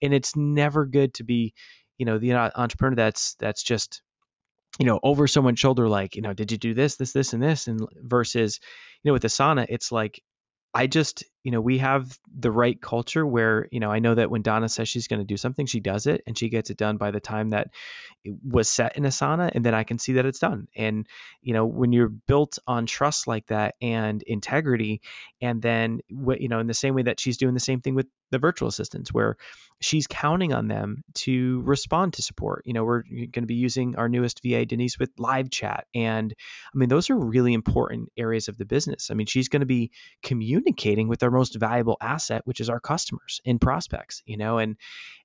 it's never good to be, the entrepreneur that's just, over someone's shoulder, like, did you do this, and this? And versus, with Asana, it's like, we have the right culture where, I know that when Donna says she's going to do something, she does it and she gets it done by the time that it was set in Asana, and then I can see that it's done. And, when you're built on trust like that and integrity, and then, in the same way that she's doing the same thing with the virtual assistants, where she's counting on them to respond to support. We're going to be using our newest VA, Denise, with live chat. And I mean, those are really important areas of the business. I mean, she's going to be communicating with our most valuable asset, which is our customers and prospects,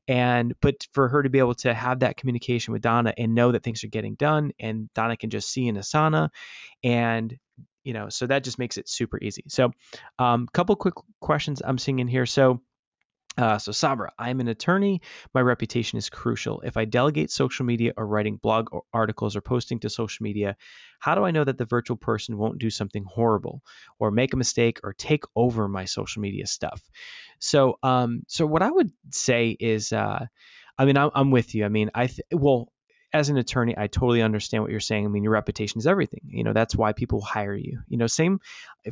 but for her to be able to have that communication with Donna and know that things are getting done, and Donna can just see in Asana, and so that just makes it super easy. So couple quick questions I'm seeing in here. So Sabra, I'm an attorney. My reputation is crucial. If I delegate social media or writing blog or articles or posting to social media, how do I know that the virtual person won't do something horrible or make a mistake or take over my social media stuff? So what I would say is, I'm with you. I mean, as an attorney, I totally understand what you're saying. I mean, your reputation is everything. That's why people hire you. Same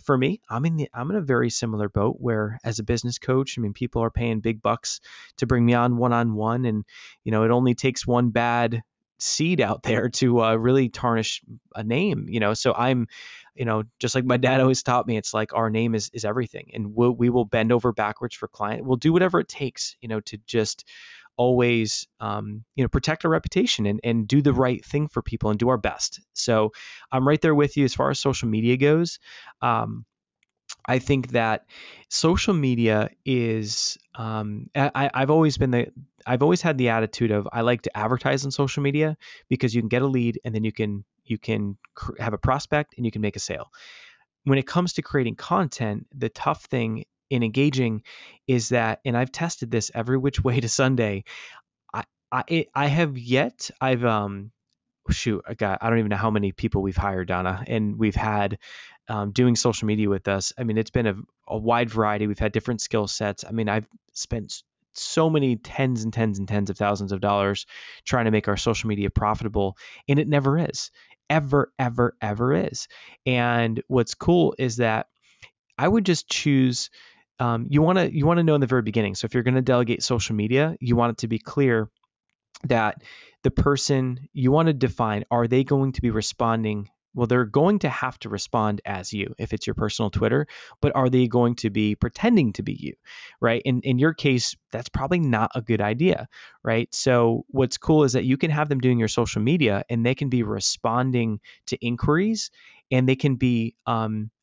for me. I'm in a very similar boat where, as a business coach, I mean, people are paying big bucks to bring me on one-on-one, and it only takes one bad seed out there to really tarnish a name. So I'm, just like my dad always taught me, it's like our name is everything, and we will bend over backwards for client. We'll do whatever it takes, to just always protect our reputation and do the right thing for people and do our best. So I'm right there with you as far as social media goes. I think that social media is I've always had the attitude of, I like to advertise on social media because you can get a lead, and then you can have a prospect and you can make a sale. When it comes to creating content, the tough thing in engaging is that, and I've tested this every which way to Sunday. I don't even know how many people we've hired, Donna, and we've had doing social media with us. I mean, it's been a wide variety. We've had different skill sets. I mean, I've spent so many tens and tens and tens of thousands of dollars trying to make our social media profitable, and it never is. Ever, ever, ever is. And what's cool is that I would just choose, you want to know in the very beginning. So if you're going to delegate social media, you want it to be clear that the person you want to define, are they going to be responding? Well, they're going to have to respond as you if it's your personal Twitter, but are they going to be pretending to be you, right? In your case, that's probably not a good idea, right? So what's cool is that you can have them doing your social media and they can be responding to inquiries, and they can be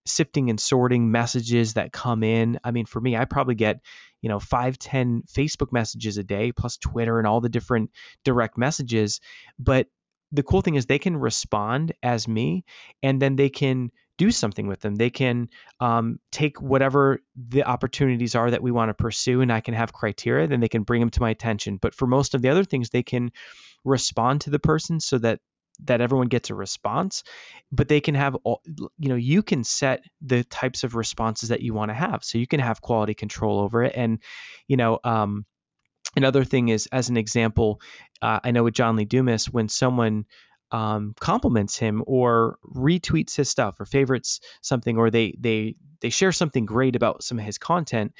sifting and sorting messages that come in. I mean, for me, I probably get 5-10 Facebook messages a day, plus Twitter and all the different direct messages. But the cool thing is they can respond as me, and then they can do something with them. They can take whatever the opportunities are that we want to pursue, and I can have criteria, then they can bring them to my attention. But for most of the other things, they can respond to the person so that everyone gets a response, but they can have all, you can set the types of responses that you want to have. So you can have quality control over it. And, another thing is, as an example, I know with John Lee Dumas, when someone compliments him or retweets his stuff or favorites something, or they share something great about some of his content,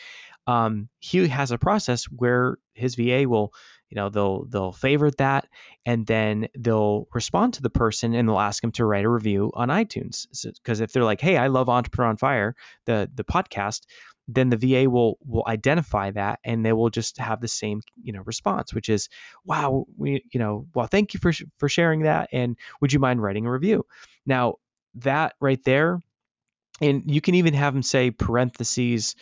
he has a process where his VA will, they'll favorite that, and then they'll respond to the person and they'll ask him to write a review on iTunes. Because if they're like, "Hey, I love Entrepreneur on Fire," the podcast, then the VA will identify that, and they will just have the same, response, which is, "Wow, well, thank you for sharing that, and would you mind writing a review?" Now, that right there, and you can even have them say parentheses,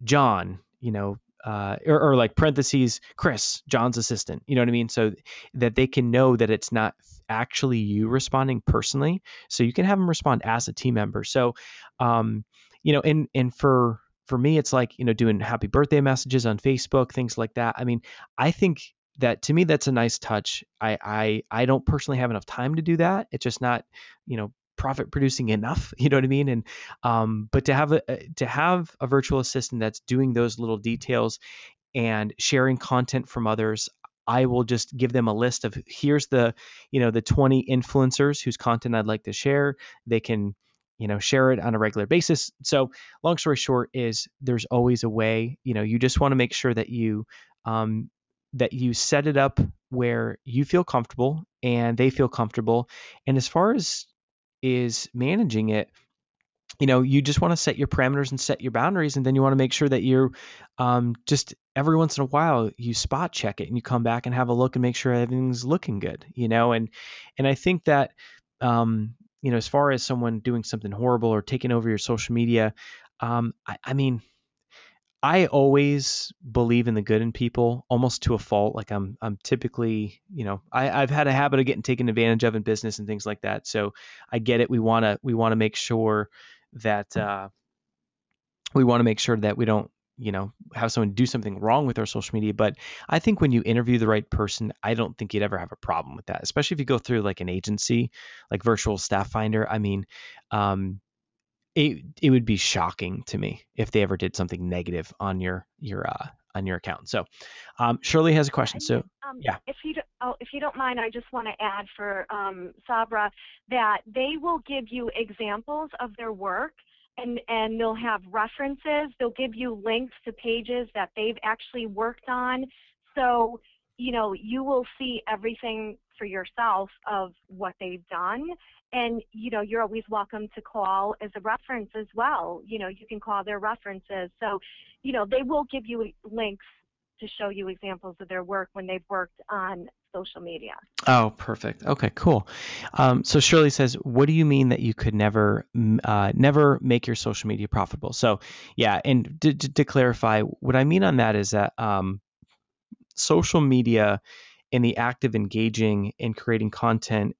John, or like parentheses, Chris, John's assistant, you know what I mean? So that they can know that it's not actually you responding personally. So you can have them respond as a team member. So, and for me, it's like, doing happy birthday messages on Facebook, things like that. I mean, I think that, to me, that's a nice touch. I don't personally have enough time to do that. It's just not, profit producing enough, you know what I mean? And but to have a virtual assistant that's doing those little details and sharing content from others, I will just give them a list of, here's the 20 influencers whose content I'd like to share. They can share it on a regular basis. So long story short is, there's always a way. You just want to make sure that you set it up where you feel comfortable and they feel comfortable. And as far as is managing it, you just want to set your parameters and set your boundaries, and then you want to make sure that you're just every once in a while you spot check it and you come back and have a look and make sure everything's looking good, and I think that as far as someone doing something horrible or taking over your social media, I mean, I always believe in the good in people, almost to a fault. Like I'm typically, I've had a habit of getting taken advantage of in business and things like that. So I get it. We want to make sure that we don't, have someone do something wrong with our social media. But I think when you interview the right person, I don't think you'd ever have a problem with that, especially if you go through like an agency, like Virtual Staff Finder. I mean, it would be shocking to me if they ever did something negative on your account. So Shirley has a question. So yeah. If you don't mind, I just want to add for Sabra that they will give you examples of their work, and they'll have references. They'll give you links to pages that they've actually worked on. So, you will see everything for yourself of what they've done. And, you're always welcome to call as a reference as well. You can call their references. So, they will give you links to show you examples of their work when they've worked on social media. Oh, perfect. Okay, cool. So Shirley says, what do you mean that you could never make your social media profitable? So yeah, and to clarify, what I mean on that is that social media and the act of engaging and creating content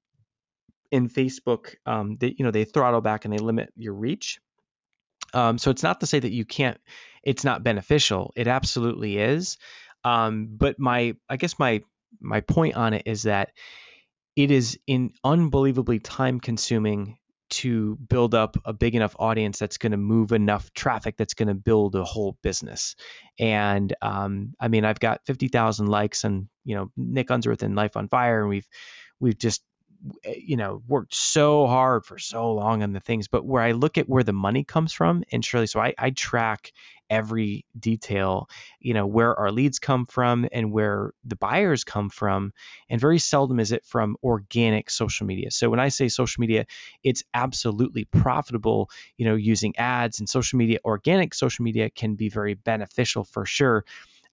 in Facebook, they throttle back and they limit your reach. So it's not to say that you can't, it's not beneficial. It absolutely is. But my point on it is that it is unbelievably time consuming to build up a big enough audience that's going to move enough traffic that's going to build a whole business. And I mean, I've got 50,000 likes on, Nick Unsworth and Life on Fire, and we've just worked so hard for so long on the things. But where I look at where the money comes from, and Shirley, so I track every detail, where our leads come from and where the buyers come from. And very seldom is it from organic social media. So when I say social media, it's absolutely profitable, using ads and social media. Organic social media can be very beneficial for sure.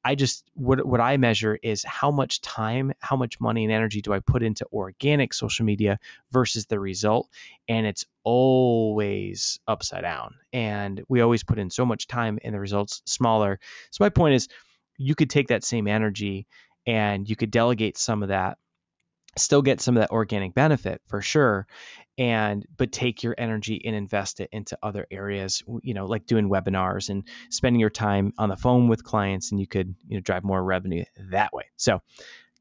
I just, what I measure is how much time, how much money and energy do I put into organic social media versus the result. And it's always upside down. And we always put in so much time and the results smaller. So my point is, you could take that same energy and you could delegate some of that, still get some of that organic benefit for sure, but take your energy and invest it into other areas, like doing webinars and spending your time on the phone with clients, and you could drive more revenue that way. So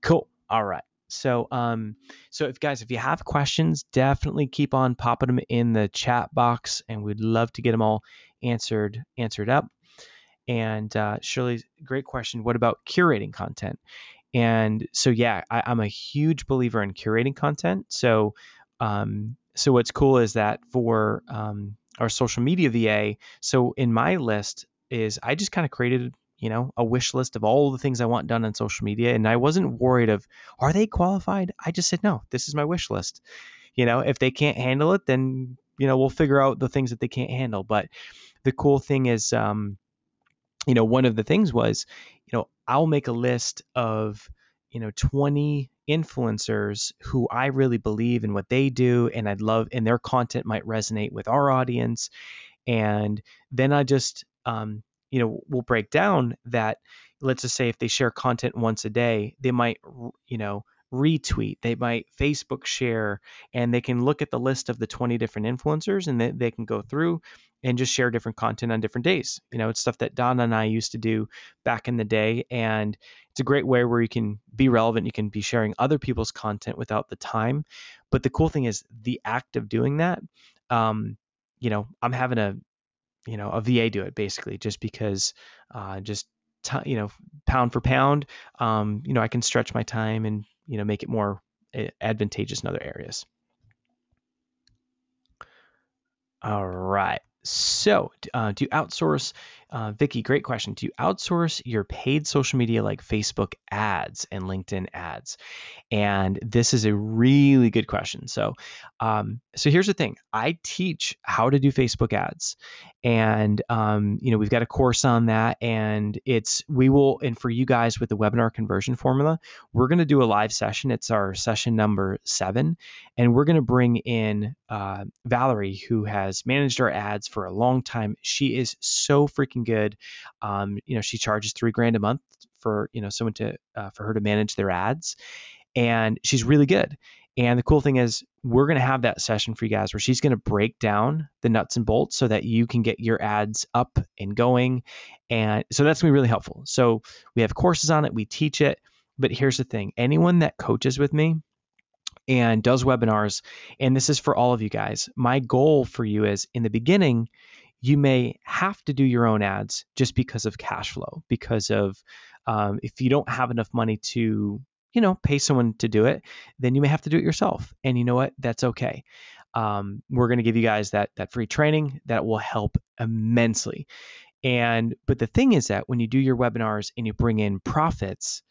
cool. All right. So if you have questions, definitely keep on popping them in the chat box, and we'd love to get them all answered up. And Shirley, great question. What about curating content? And so, yeah, I'm a huge believer in curating content. So what's cool is that for our social media VA, so in my list is I just kind of created, a wish list of all the things I want done on social media. And I wasn't worried of, are they qualified? I just said, no, this is my wish list. If they can't handle it, then, we'll figure out the things that they can't handle. But the cool thing is, one of the things was, I'll make a list of, 20 influencers who I really believe in what they do, and I'd love, and their content might resonate with our audience. And then I just, we'll break down that, let's just say if they share content once a day, they might, retweet, they might Facebook share, and they can look at the list of the 20 different influencers, and they can go through and just share different content on different days. It's stuff that Donna and I used to do back in the day. And it's a great way where you can be relevant. You can be sharing other people's content without the time. But the cool thing is the act of doing that. I'm having a VA do it basically, just because, pound for pound, I can stretch my time and, make it more advantageous in other areas. All right. So do you outsource, Vicky, great question. Do you outsource your paid social media like Facebook ads and LinkedIn ads? And this is a really good question. So here's the thing. I teach how to do Facebook ads, and we've got a course on that, and and for you guys with the webinar conversion formula, we're going to do a live session. It's our session number 7, and we're going to bring in Valerie, who has managed our ads for a long time. She is so freaking good. She charges $3,000 a month for someone for her to manage their ads, and she's really good. And the cool thing is, we're going to have that session for you guys where she's going to break down the nuts and bolts so that you can get your ads up and going. And so that's going to be really helpful. So we have courses on it. We teach it. But here's the thing. Anyone that coaches with me and does webinars, and this is for all of you guys, my goal for you is, in the beginning, you may have to do your own ads just because of cash flow, because of if you don't have enough money to pay someone to do it, then you may have to do it yourself. And you know what? That's okay. We're going to give you guys that free training that will help immensely. But the thing is that when you do your webinars and you bring in profits,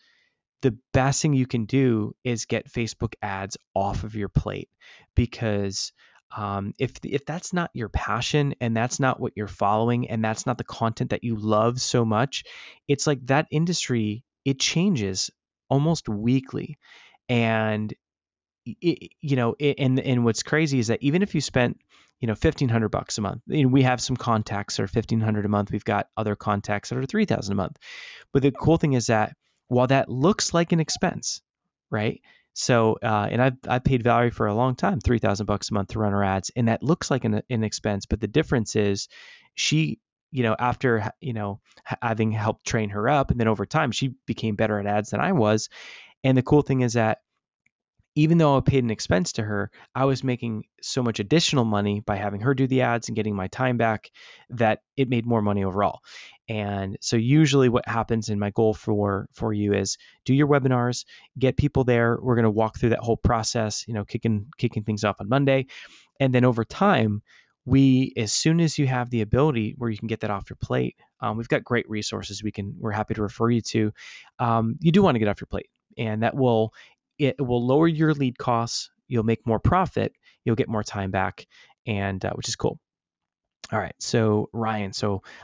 the best thing you can do is get Facebook ads off of your plate, because if that's not your passion and that's not what you're following and that's not the content that you love so much, it's like that industry, it changes almost weekly. And and what's crazy is that even if you spent $1,500 a month, we have some contacts that are $1,500 a month. We've got other contacts that are $3,000 a month. But the cool thing is that while that looks like an expense, right? So and I've paid Valerie for a long time $3,000 a month to run her ads, and that looks like an expense. But the difference is, she after having helped train her up, and then over time she became better at ads than I was. And the cool thing is that even though I paid an expense to her, I was making so much additional money by having her do the ads and getting my time back that it made more money overall. And so usually what happens, and my goal for you is do your webinars, get people there. We're going to walk through that whole process, kicking things off on Monday. And then over time, as soon as you have the ability where you can get that off your plate, we've got great resources we're happy to refer you to. You do want to get off your plate, and it will lower your lead costs. You'll make more profit. You'll get more time back, and which is cool. All right. So Ryan,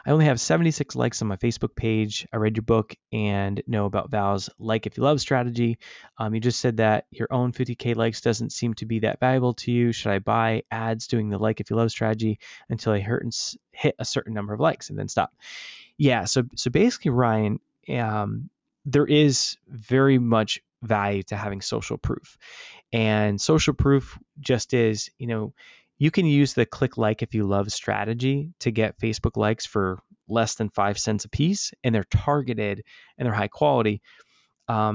I only have 76 likes on my Facebook page. I read your book and know about Val's like if you love strategy. You just said that your own 50K likes doesn't seem to be that valuable to you. Should I buy ads doing the like if you love strategy until I hit a certain number of likes and then stop? Yeah. So basically, Ryan, there is very much value to having social proof. And social proof just is, you can use the click like if you love strategy to get Facebook likes for less than 5 cents a piece, and they're targeted and they're high quality. I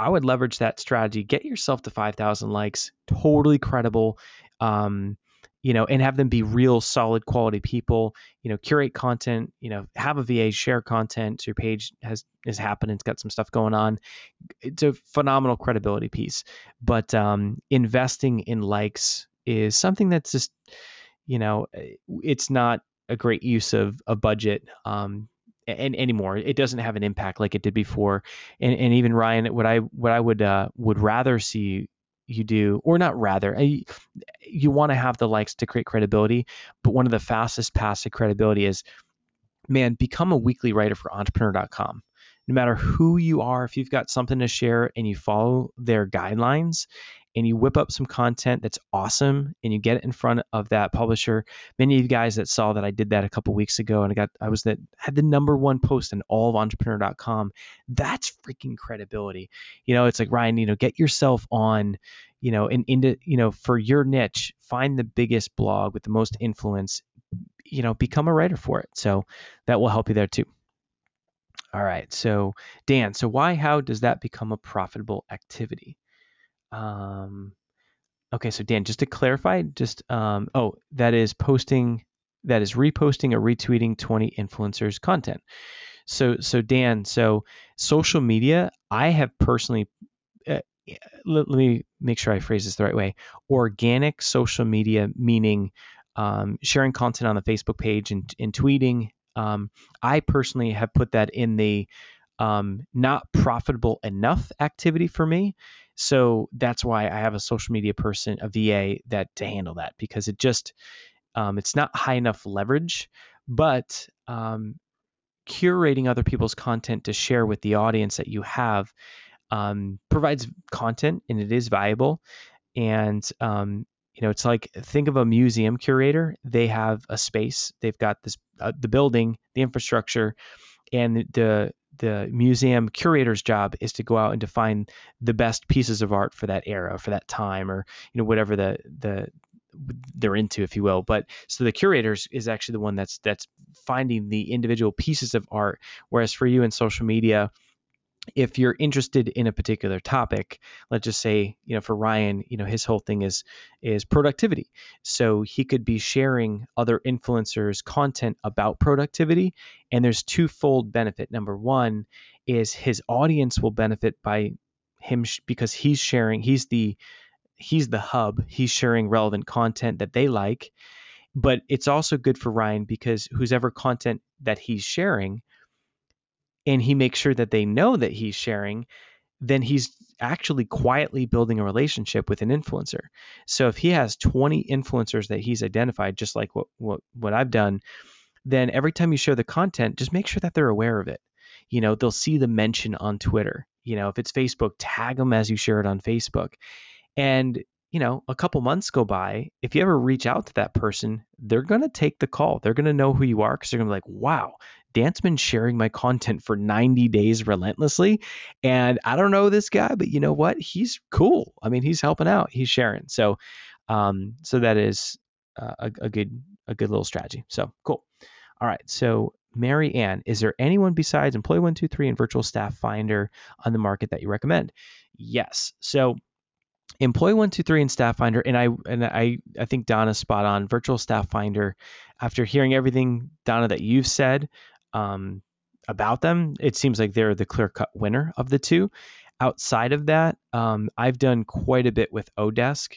would leverage that strategy, get yourself to 5,000 likes, totally credible, and have them be real solid quality people, curate content, have a VA share content. So your page is happening. It's got some stuff going on. It's a phenomenal credibility piece, but investing in likes is something that's just, it's not a great use of a budget and anymore. It doesn't have an impact like it did before. And even Ryan, what I would rather see you do, or not rather, you want to have the likes to create credibility, but one of the fastest paths to credibility is, man, become a weekly writer for entrepreneur.com. No matter who you are, if you've got something to share and you follow their guidelines and you whip up some content that's awesome and you get it in front of that publisher. Many of you guys that saw that I did that a couple weeks ago, and had the #1 post in all of entrepreneur.com. That's freaking credibility. It's like, Ryan, get yourself on, for your niche, find the biggest blog with the most influence, become a writer for it. So that will help you there too. All right. So Dan, how does that become a profitable activity? Okay. So Dan, just to clarify, that is reposting or retweeting 20 influencers' content. So Dan, social media, I have personally, let me make sure I phrase this the right way. Organic social media, meaning sharing content on the Facebook page and tweeting. I personally have put that in the not profitable enough activity for me. So that's why I have a social media person, a VA, to handle that, because it just, it's not high enough leverage, but curating other people's content to share with the audience that you have provides content, and it is valuable. And it's like, think of a museum curator. They have a space. They've got this, the building, the infrastructure, and the museum curator's job is to go out and to find the best pieces of art for that era, for that time, or whatever they're into, if you will. But so the curators is actually the one that's finding the individual pieces of art. Whereas for you in social media, if you're interested in a particular topic, let's just say, for Ryan, his whole thing is productivity. So he could be sharing other influencers' content about productivity, and there's twofold benefit. Number one is his audience will benefit by him because he's sharing. He's the hub. He's sharing relevant content that they like. But it's also good for Ryan because whoever content that he's sharing, and he makes sure that they know that he's sharing, then he's actually quietly building a relationship with an influencer. So if he has 20 influencers that he's identified, just like what I've done, then every time you share the content, just make sure that they're aware of it. They'll see the mention on Twitter. If it's Facebook, tag them as you share it on Facebook. And a couple months go by, if you ever reach out to that person, they're going to take the call. They're going to know who you are, because they're going to be like, wow, Dan's been sharing my content for 90 days relentlessly. And I don't know this guy, but you know what? He's cool. I mean, he's helping out. He's sharing. So that is a good little strategy. So cool. All right. So Mary Ann, is there anyone besides Employee 123 and Virtual Staff Finder on the market that you recommend? Yes. So Employee 123 and Staff Finder, and I think Donna's spot on. Virtual Staff Finder, after hearing everything, Donna, that you've said about them, it seems like they're the clear-cut winner of the two. Outside of that, I've done quite a bit with Odesk.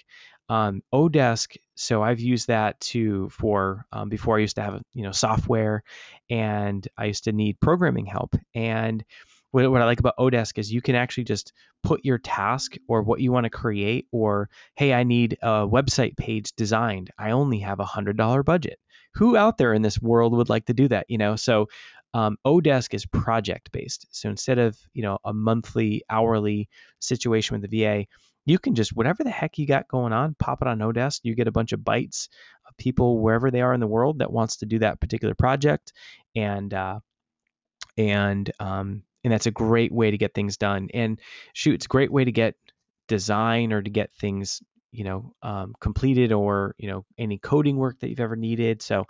Odesk, so I've used that for before I used to have software, and I used to need programming help. And what I like about Odesk is you can actually just put your task or what you want to create, or, hey, I need a website page designed. I only have $100 budget. Who out there in this world would like to do that? So Odesk is project based. So instead of a monthly, hourly situation with the VA, you can just, whatever the heck you got going on, pop it on Odesk. You get a bunch of bites of people wherever they are in the world that wants to do that particular project, and that's a great way to get things done. And shoot, it's a great way to get design or to get things, completed, or, any coding work that you've ever needed. So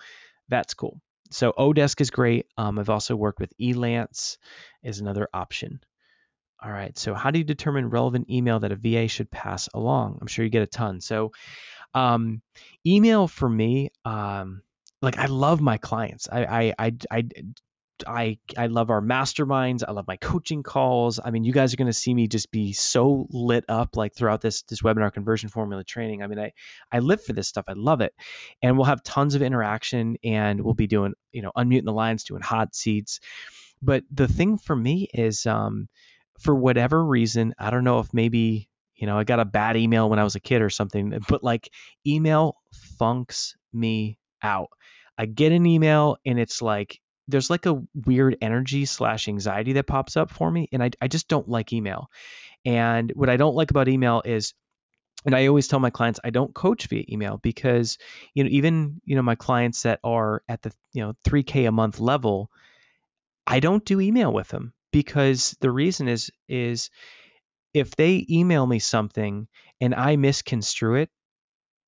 that's cool. So Odesk is great. I've also worked with Elance is another option. All right. So how do you determine relevant email that a VA should pass along? I'm sure you get a ton. So email for me, like, I love my clients. I love our masterminds. I love my coaching calls. I mean, you guys are going to see me just be so lit up, like, throughout this webinar conversion formula training. I mean, I live for this stuff. I love it. And we'll have tons of interaction, and we'll be doing, unmuting the lines, doing hot seats. But the thing for me is, for whatever reason, I don't know if maybe, I got a bad email when I was a kid or something, but like, email funks me out. I get an email and it's like, there's like a weird energy / anxiety that pops up for me. And I just don't like email. And what I don't like about email is, and I always tell my clients, I don't coach via email, because, even, my clients that are at the, $3K a month level, I don't do email with them, because the reason is if they email me something and I misconstrue it,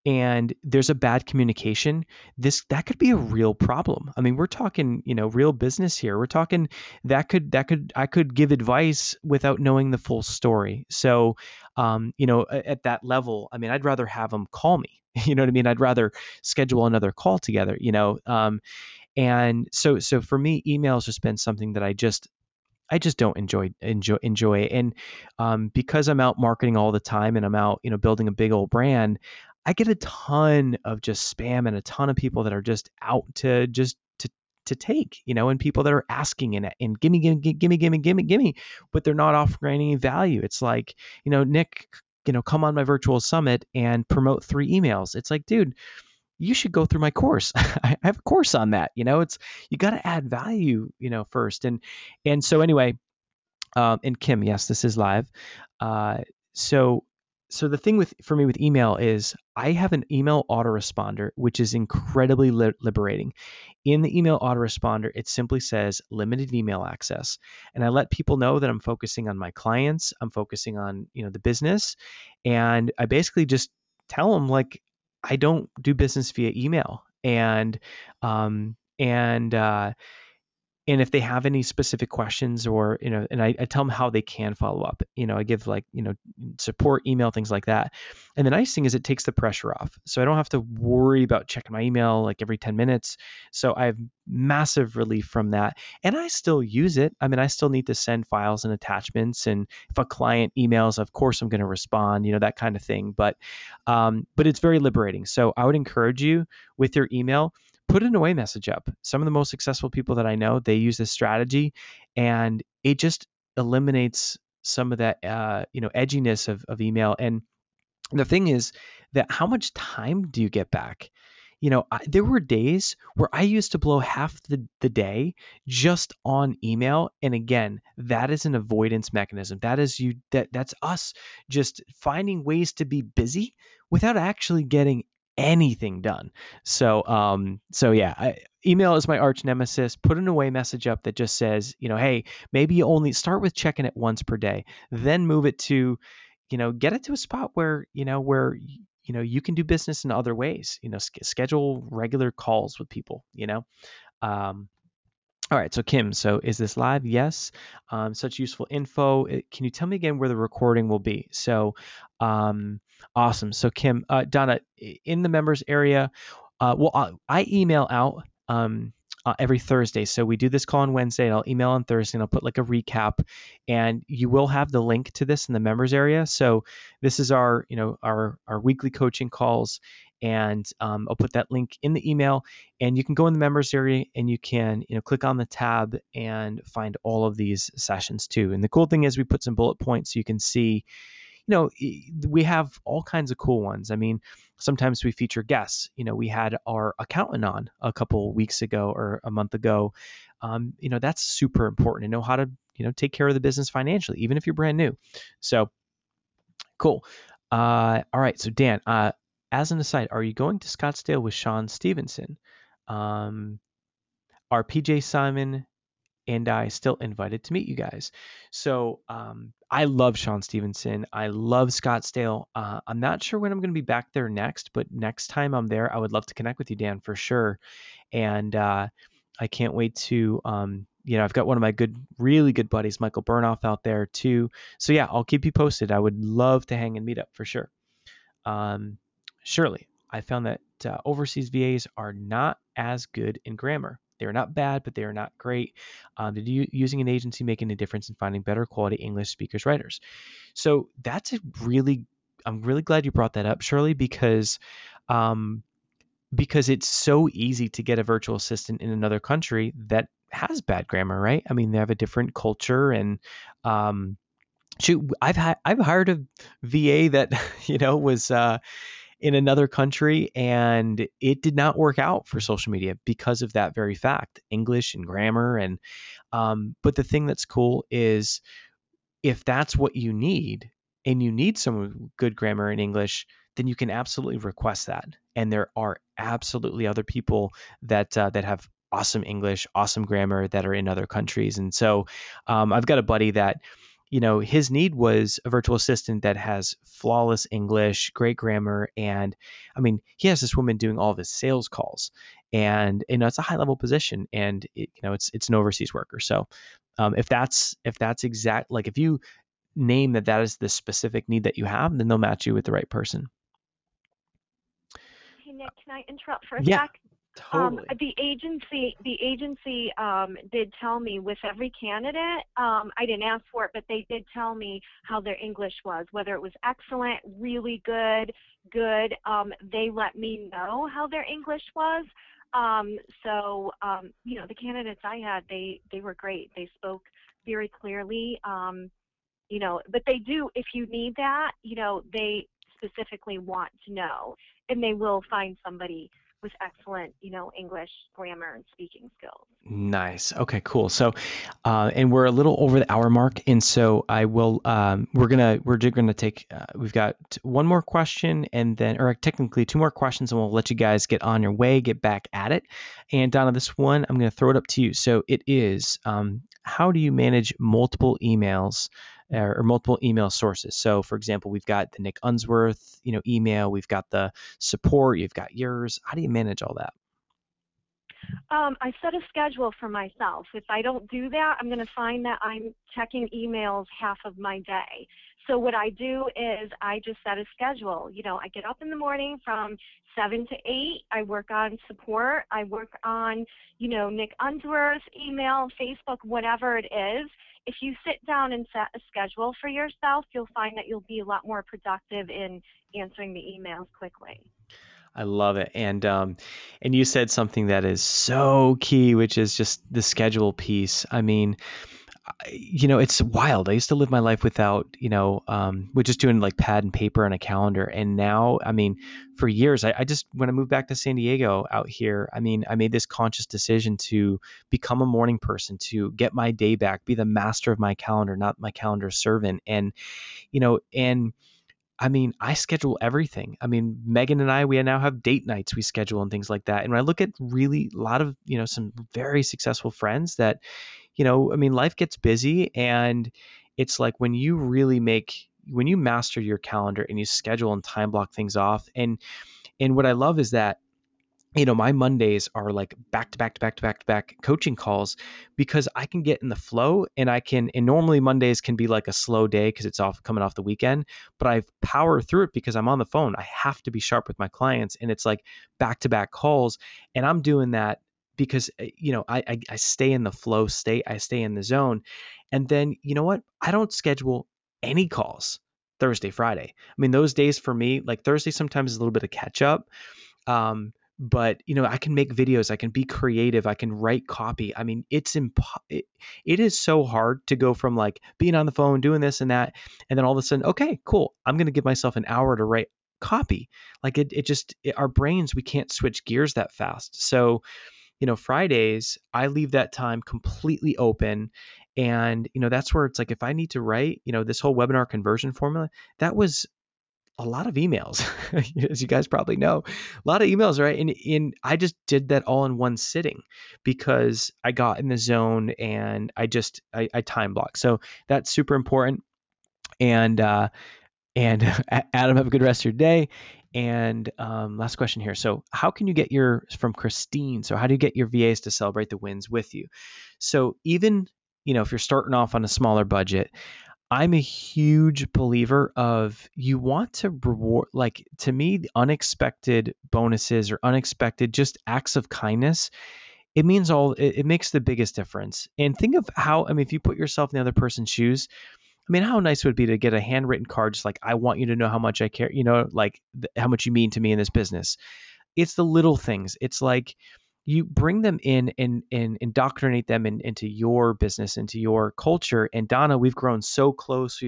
and there's a bad communication, that could be a real problem. I mean, we're talking, real business here. We're talking I could give advice without knowing the full story. So, at that level, I mean, I'd rather have them call me. You know what I mean? I'd rather schedule another call together. And so for me, email has just been something that I just don't enjoy. And because I'm out marketing all the time, and I'm out, building a big old brand, I get a ton of just spam and a ton of people that are just out to take, and people that are asking and gimme, but they're not offering any value. It's like, Nick, come on my virtual summit and promote 3 emails. It's like, dude, you should go through my course. I have a course on that. It's, you got to add value, first. And so anyway, and Kim, yes, this is live. So the thing for me with email is, I have an email autoresponder, which is incredibly liberating. In the email autoresponder, it simply says limited email access. And I let people know that I'm focusing on my clients. I'm focusing on, the business. And I basically just tell them, like, I don't do business via email. And if they have any specific questions, or, and I tell them how they can follow up, I give, like, support email, things like that. And the nice thing is, it takes the pressure off. So I don't have to worry about checking my email like every 10 minutes. So I have massive relief from that. And I still use it. I mean, I still need to send files and attachments. And if a client emails, of course, I'm going to respond, that kind of thing. But it's very liberating. So I would encourage you, with your email, put an away message up. Some of the most successful people that I know, they use this strategy, and it just eliminates some of that, edginess of email. And the thing is that, how much time do you get back? There were days where I used to blow half the day just on email. And again, that is an avoidance mechanism. That's us just finding ways to be busy without actually getting anything done. So yeah, email is my arch nemesis. Put an away message up that just says, hey, maybe you only start with checking it once per day, then move it to, get it to a spot where you can do business in other ways, schedule regular calls with people, all All right, so Kim, so is this live? Yes. Such useful info. Can you tell me again where the recording will be? So, awesome. So Kim, Donna, in the members area, I email out every Thursday. So we do this call on Wednesday, and I'll email on Thursday, and I'll put like a recap, and you will have the link to this in the members area. So this is our, our weekly coaching calls, and I'll put that link in the email. And you can go in the members area and you can, click on the tab and find all of these sessions too. And the cool thing is we put some bullet points so you can see, we have all kinds of cool ones. I mean, sometimes we feature guests. We had our accountant on a couple weeks ago or a month ago. That's super important to know how to, take care of the business financially, even if you're brand new. So cool. All right. So Dan, as an aside, are you going to Scottsdale with Sean Stevenson? Are PJ Simon and I still invited to meet you guys? So I love Sean Stevenson. I love Scottsdale. I'm not sure when I'm going to be back there next, but next time I'm there, I would love to connect with you, Dan, for sure. And I can't wait to, I've got one of my really good buddies, Michael Burnoff, out there too. So yeah, I'll keep you posted. I would love to hang and meet up for sure. Surely, I found that overseas VAs are not as good in grammar. They're not bad, but they are not great. Did you using an agency make any difference in finding better quality English speakers, writers? So I'm really glad you brought that up, Shirley, because it's so easy to get a virtual assistant in another country that has bad grammar, right? I mean, they have a different culture, and I've hired a VA that was in another country, and it did not work out for social media because of that very fact, English and grammar. And but the thing that's cool is if that's what you need, and you need some good grammar in English, then you can absolutely request that. And there are absolutely other people that have awesome English, awesome grammar that are in other countries. And so I've got a buddy that, his need was a virtual assistant that has flawless English, great grammar. And I mean, he has this woman doing all of his sales calls, and, it's a high level position, and it's an overseas worker. So if that's exact, like if you name that is the specific need that you have, then they'll match you with the right person. Hey Nick, can I interrupt for a Yeah, sec? totally. The agency did tell me with every candidate, I didn't ask for it, but they did tell me how their English was, whether it was excellent, really good. They let me know how their English was. The candidates I had, they were great. They spoke very clearly. But they do, if you need that, they specifically want to know, and they will find somebody with excellent, English grammar and speaking skills. Nice. Okay, cool. So, and we're a little over the hour mark, and so I will. We're just gonna take. We've got one more question, and then, or technically two more questions, and we'll let you guys get on your way, get back at it. And Donna, this one I'm gonna throw it up to you. So it is, how do you manage multiple emails or multiple email sources? So, for example, we've got the Nick Unsworth, email. We've got the support. You've got yours. How do you manage all that? I set a schedule for myself. If I don't do that, I'm going to find that I'm checking emails half of my day. So what I do is I just set a schedule. I get up in the morning from 7 to 8. I work on support. I work on, Nick Unsworth, email, Facebook, whatever it is. If you sit down and set a schedule for yourself, you'll find that you'll be a lot more productive in answering the emails quickly. I love it. And you said something that is so key, which is just the schedule piece. I mean, it's wild. I used to live my life without, with just doing like pad and paper and a calendar. And now, I mean, for years, I just, when I moved back to San Diego out here, I mean, I made this conscious decision to become a morning person, to get my day back, be the master of my calendar, not my calendar servant. And, I mean, I schedule everything. I mean, Megan and I, we now have date nights we schedule and things like that. And when I look at really a lot of, some very successful friends that, I mean, life gets busy, and it's like when you master your calendar and you schedule and time block things off. And what I love is that my Mondays are like back to back to back to back to back coaching calls, because I can get in the flow, and and normally Mondays can be like a slow day because it's coming off the weekend, but I've powered through it because I'm on the phone. I have to be sharp with my clients, and it's like back to back calls. And I'm doing that because, I stay in the flow state. I stay in the zone. And then, you know what? I don't schedule any calls Thursday, Friday. I mean, those days for me, like Thursday sometimes is a little bit of catch up. But I can make videos, I can be creative, I can write copy. I mean, it is so hard to go from like being on the phone, doing this and that, and then all of a sudden, okay, cool, I'm going to give myself an hour to write copy. Like our brains, we can't switch gears that fast. So, Fridays, I leave that time completely open. And, that's where it's like, if I need to write, this whole webinar conversion formula, that was a lot of emails, as you guys probably know, a lot of emails, right? And I just did that all in one sitting because I got in the zone, and I time block. So that's super important. And and Adam, have a good rest of your day. And last question here. So how can you get from Christine? So how do you get your VAs to celebrate the wins with you? So even, if you're starting off on a smaller budget, I'm a huge believer of, you want to reward, like, to me, the unexpected bonuses or unexpected just acts of kindness. It makes the biggest difference. And think of how, I mean, if you put yourself in the other person's shoes, I mean, how nice would it be to get a handwritten card, just like, I want you to know how much I care, like how much you mean to me in this business. It's the little things. It's like, you bring them in and indoctrinate them into your business, into your culture. And Donna, we've grown so close.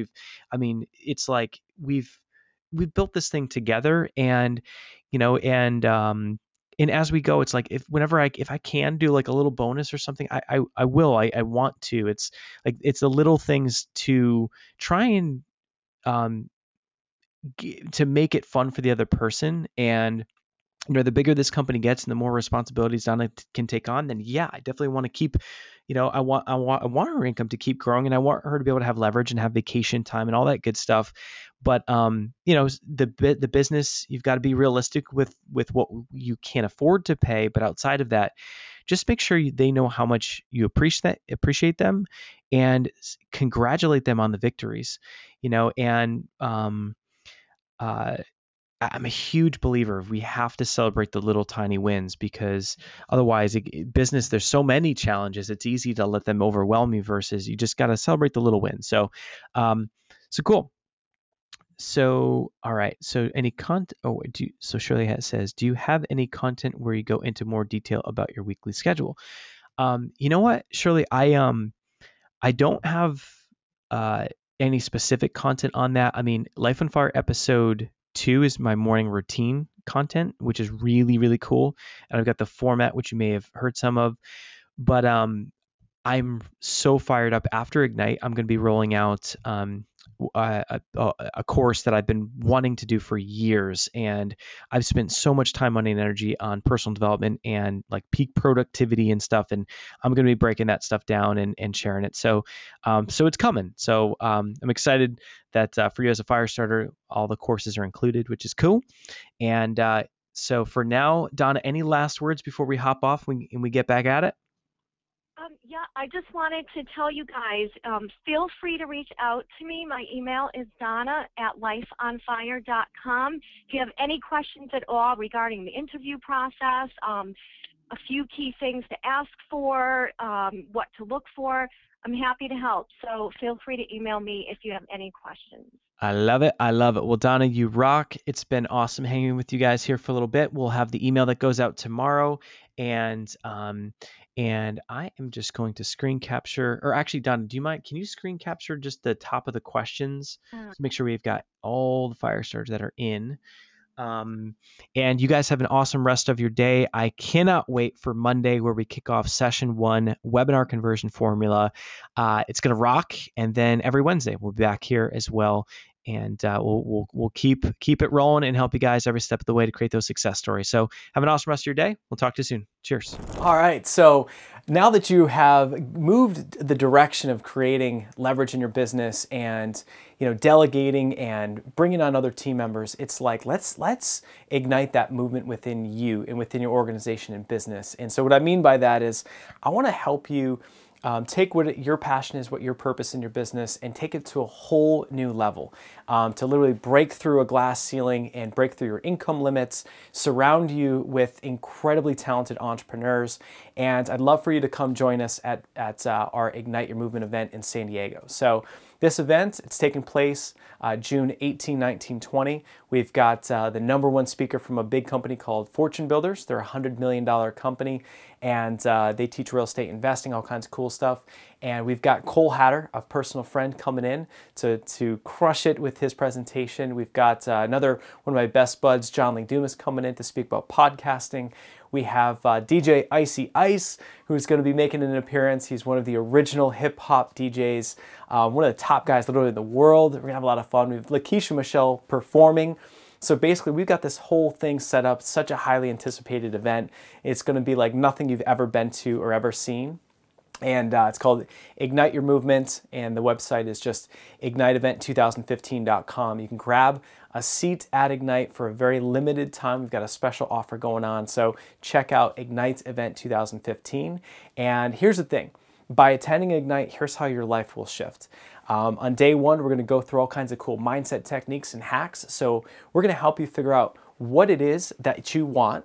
It's like we've built this thing together, and and as we go, it's like, if I can do like a little bonus or something, I will. I want to. It's like, it's the little things to try and um to make it fun for the other person. And the bigger this company gets and the more responsibilities Donna can take on, then yeah, I definitely want to keep, I want her income to keep growing, and I want her to be able to have leverage and have vacation time and all that good stuff. But the business, you've got to be realistic with what you can afford to pay. But outside of that, just make sure they know how much you appreciate them, and congratulate them on the victories, and I'm a huge believer we have to celebrate the little tiny wins, because otherwise, business, there's so many challenges. It's easy to let them overwhelm you, versus you just got to celebrate the little wins. So cool. So, all right. So any content, so Shirley says, do you have any content where you go into more detail about your weekly schedule? You know what, Shirley, I don't have any specific content on that. I mean, Life on Fire episode 2 is my morning routine content, which is really, really cool. And I've got the format, which you may have heard some of. But I'm so fired up. After Ignite, I'm going to be rolling out a course that I've been wanting to do for years. And I've spent so much time, money, and energy on personal development and like peak productivity and stuff. And I'm going to be breaking that stuff down and sharing it. So it's coming. So I'm excited that for you as a fire starter, all the courses are included, which is cool. And so for now, Donna, any last words before we hop off and we get back at it? Yeah, I just wanted to tell you guys, feel free to reach out to me. My email is donna@lifeonfire.com. If you have any questions at all regarding the interview process, a few key things to ask for, what to look for, I'm happy to help. So feel free to email me if you have any questions. I love it. I love it. Well, Donna, you rock. It's been awesome hanging with you guys here for a little bit. We'll have the email that goes out tomorrow. And I am just going to screen capture, or actually, Donna, do you mind? Can you screen capture just the top of the questions to make sure we've got all the fire starters that are in? And you guys have an awesome rest of your day. I cannot wait for Monday, where we kick off session 1, webinar conversion formula. It's going to rock. And then every Wednesday, we'll be back here as well. And we'll keep it rolling and help you guys every step of the way to create those success stories. So have an awesome rest of your day. We'll talk to you soon. Cheers. All right. So now that you have moved the direction of creating leverage in your business and delegating and bringing on other team members, it's like let's ignite that movement within you and within your organization and business. And so what I mean by that is I want to help you take what your passion is, what your purpose in your business, and take it to a whole new level. To literally break through a glass ceiling and break through your income limits, surround you with incredibly talented entrepreneurs. And I'd love for you to come join us at our Ignite Your Movement event in San Diego. So this event, it's taking place June 18, 19, 20. We've got the #1 speaker from a big company called Fortune Builders. They're a $100 million company, and they teach real estate investing, all kinds of cool stuff. And we've got Cole Hatter, a personal friend, coming in to crush it with his presentation. We've got another one of my best buds, John Lee Dumas, coming in to speak about podcasting. We have DJ Icy Ice, who's going to be making an appearance. He's one of the original hip-hop DJs, one of the top guys literally in the world. We're going to have a lot of fun. We have Lakeisha Michelle performing. So basically, we've got this whole thing set up, such a highly anticipated event. It's going to be like nothing you've ever been to or ever seen. And it's called Ignite Your Movement, and the website is just igniteevent2015.com. You can grab a seat at Ignite for a very limited time. We've got a special offer going on, so check out Ignite Event 2015. And here's the thing. By attending Ignite, here's how your life will shift. On day one, we're going to go through all kinds of cool mindset techniques and hacks. So we're going to help you figure out what it is that you want,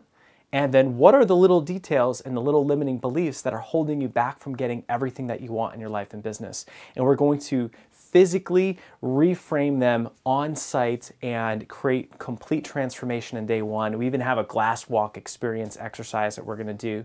and then what are the little details and the little limiting beliefs that are holding you back from getting everything that you want in your life and business. And we're going to physically reframe them on site and create complete transformation in day one. We even have a glass walk experience exercise that we're going to do.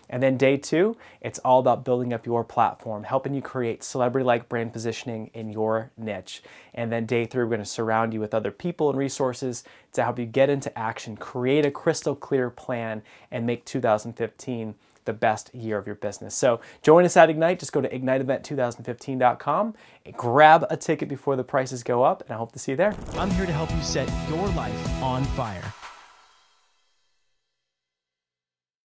And then day two, it's all about building up your platform, helping you create celebrity-like brand positioning in your niche. And then day three, we're going to surround you with other people and resources to help you get into action, create a crystal clear plan, and make 2015 the best year of your business. So join us at Ignite. Just go to igniteevent2015.com, grab a ticket before the prices go up, and I hope to see you there. I'm here to help you set your life on fire.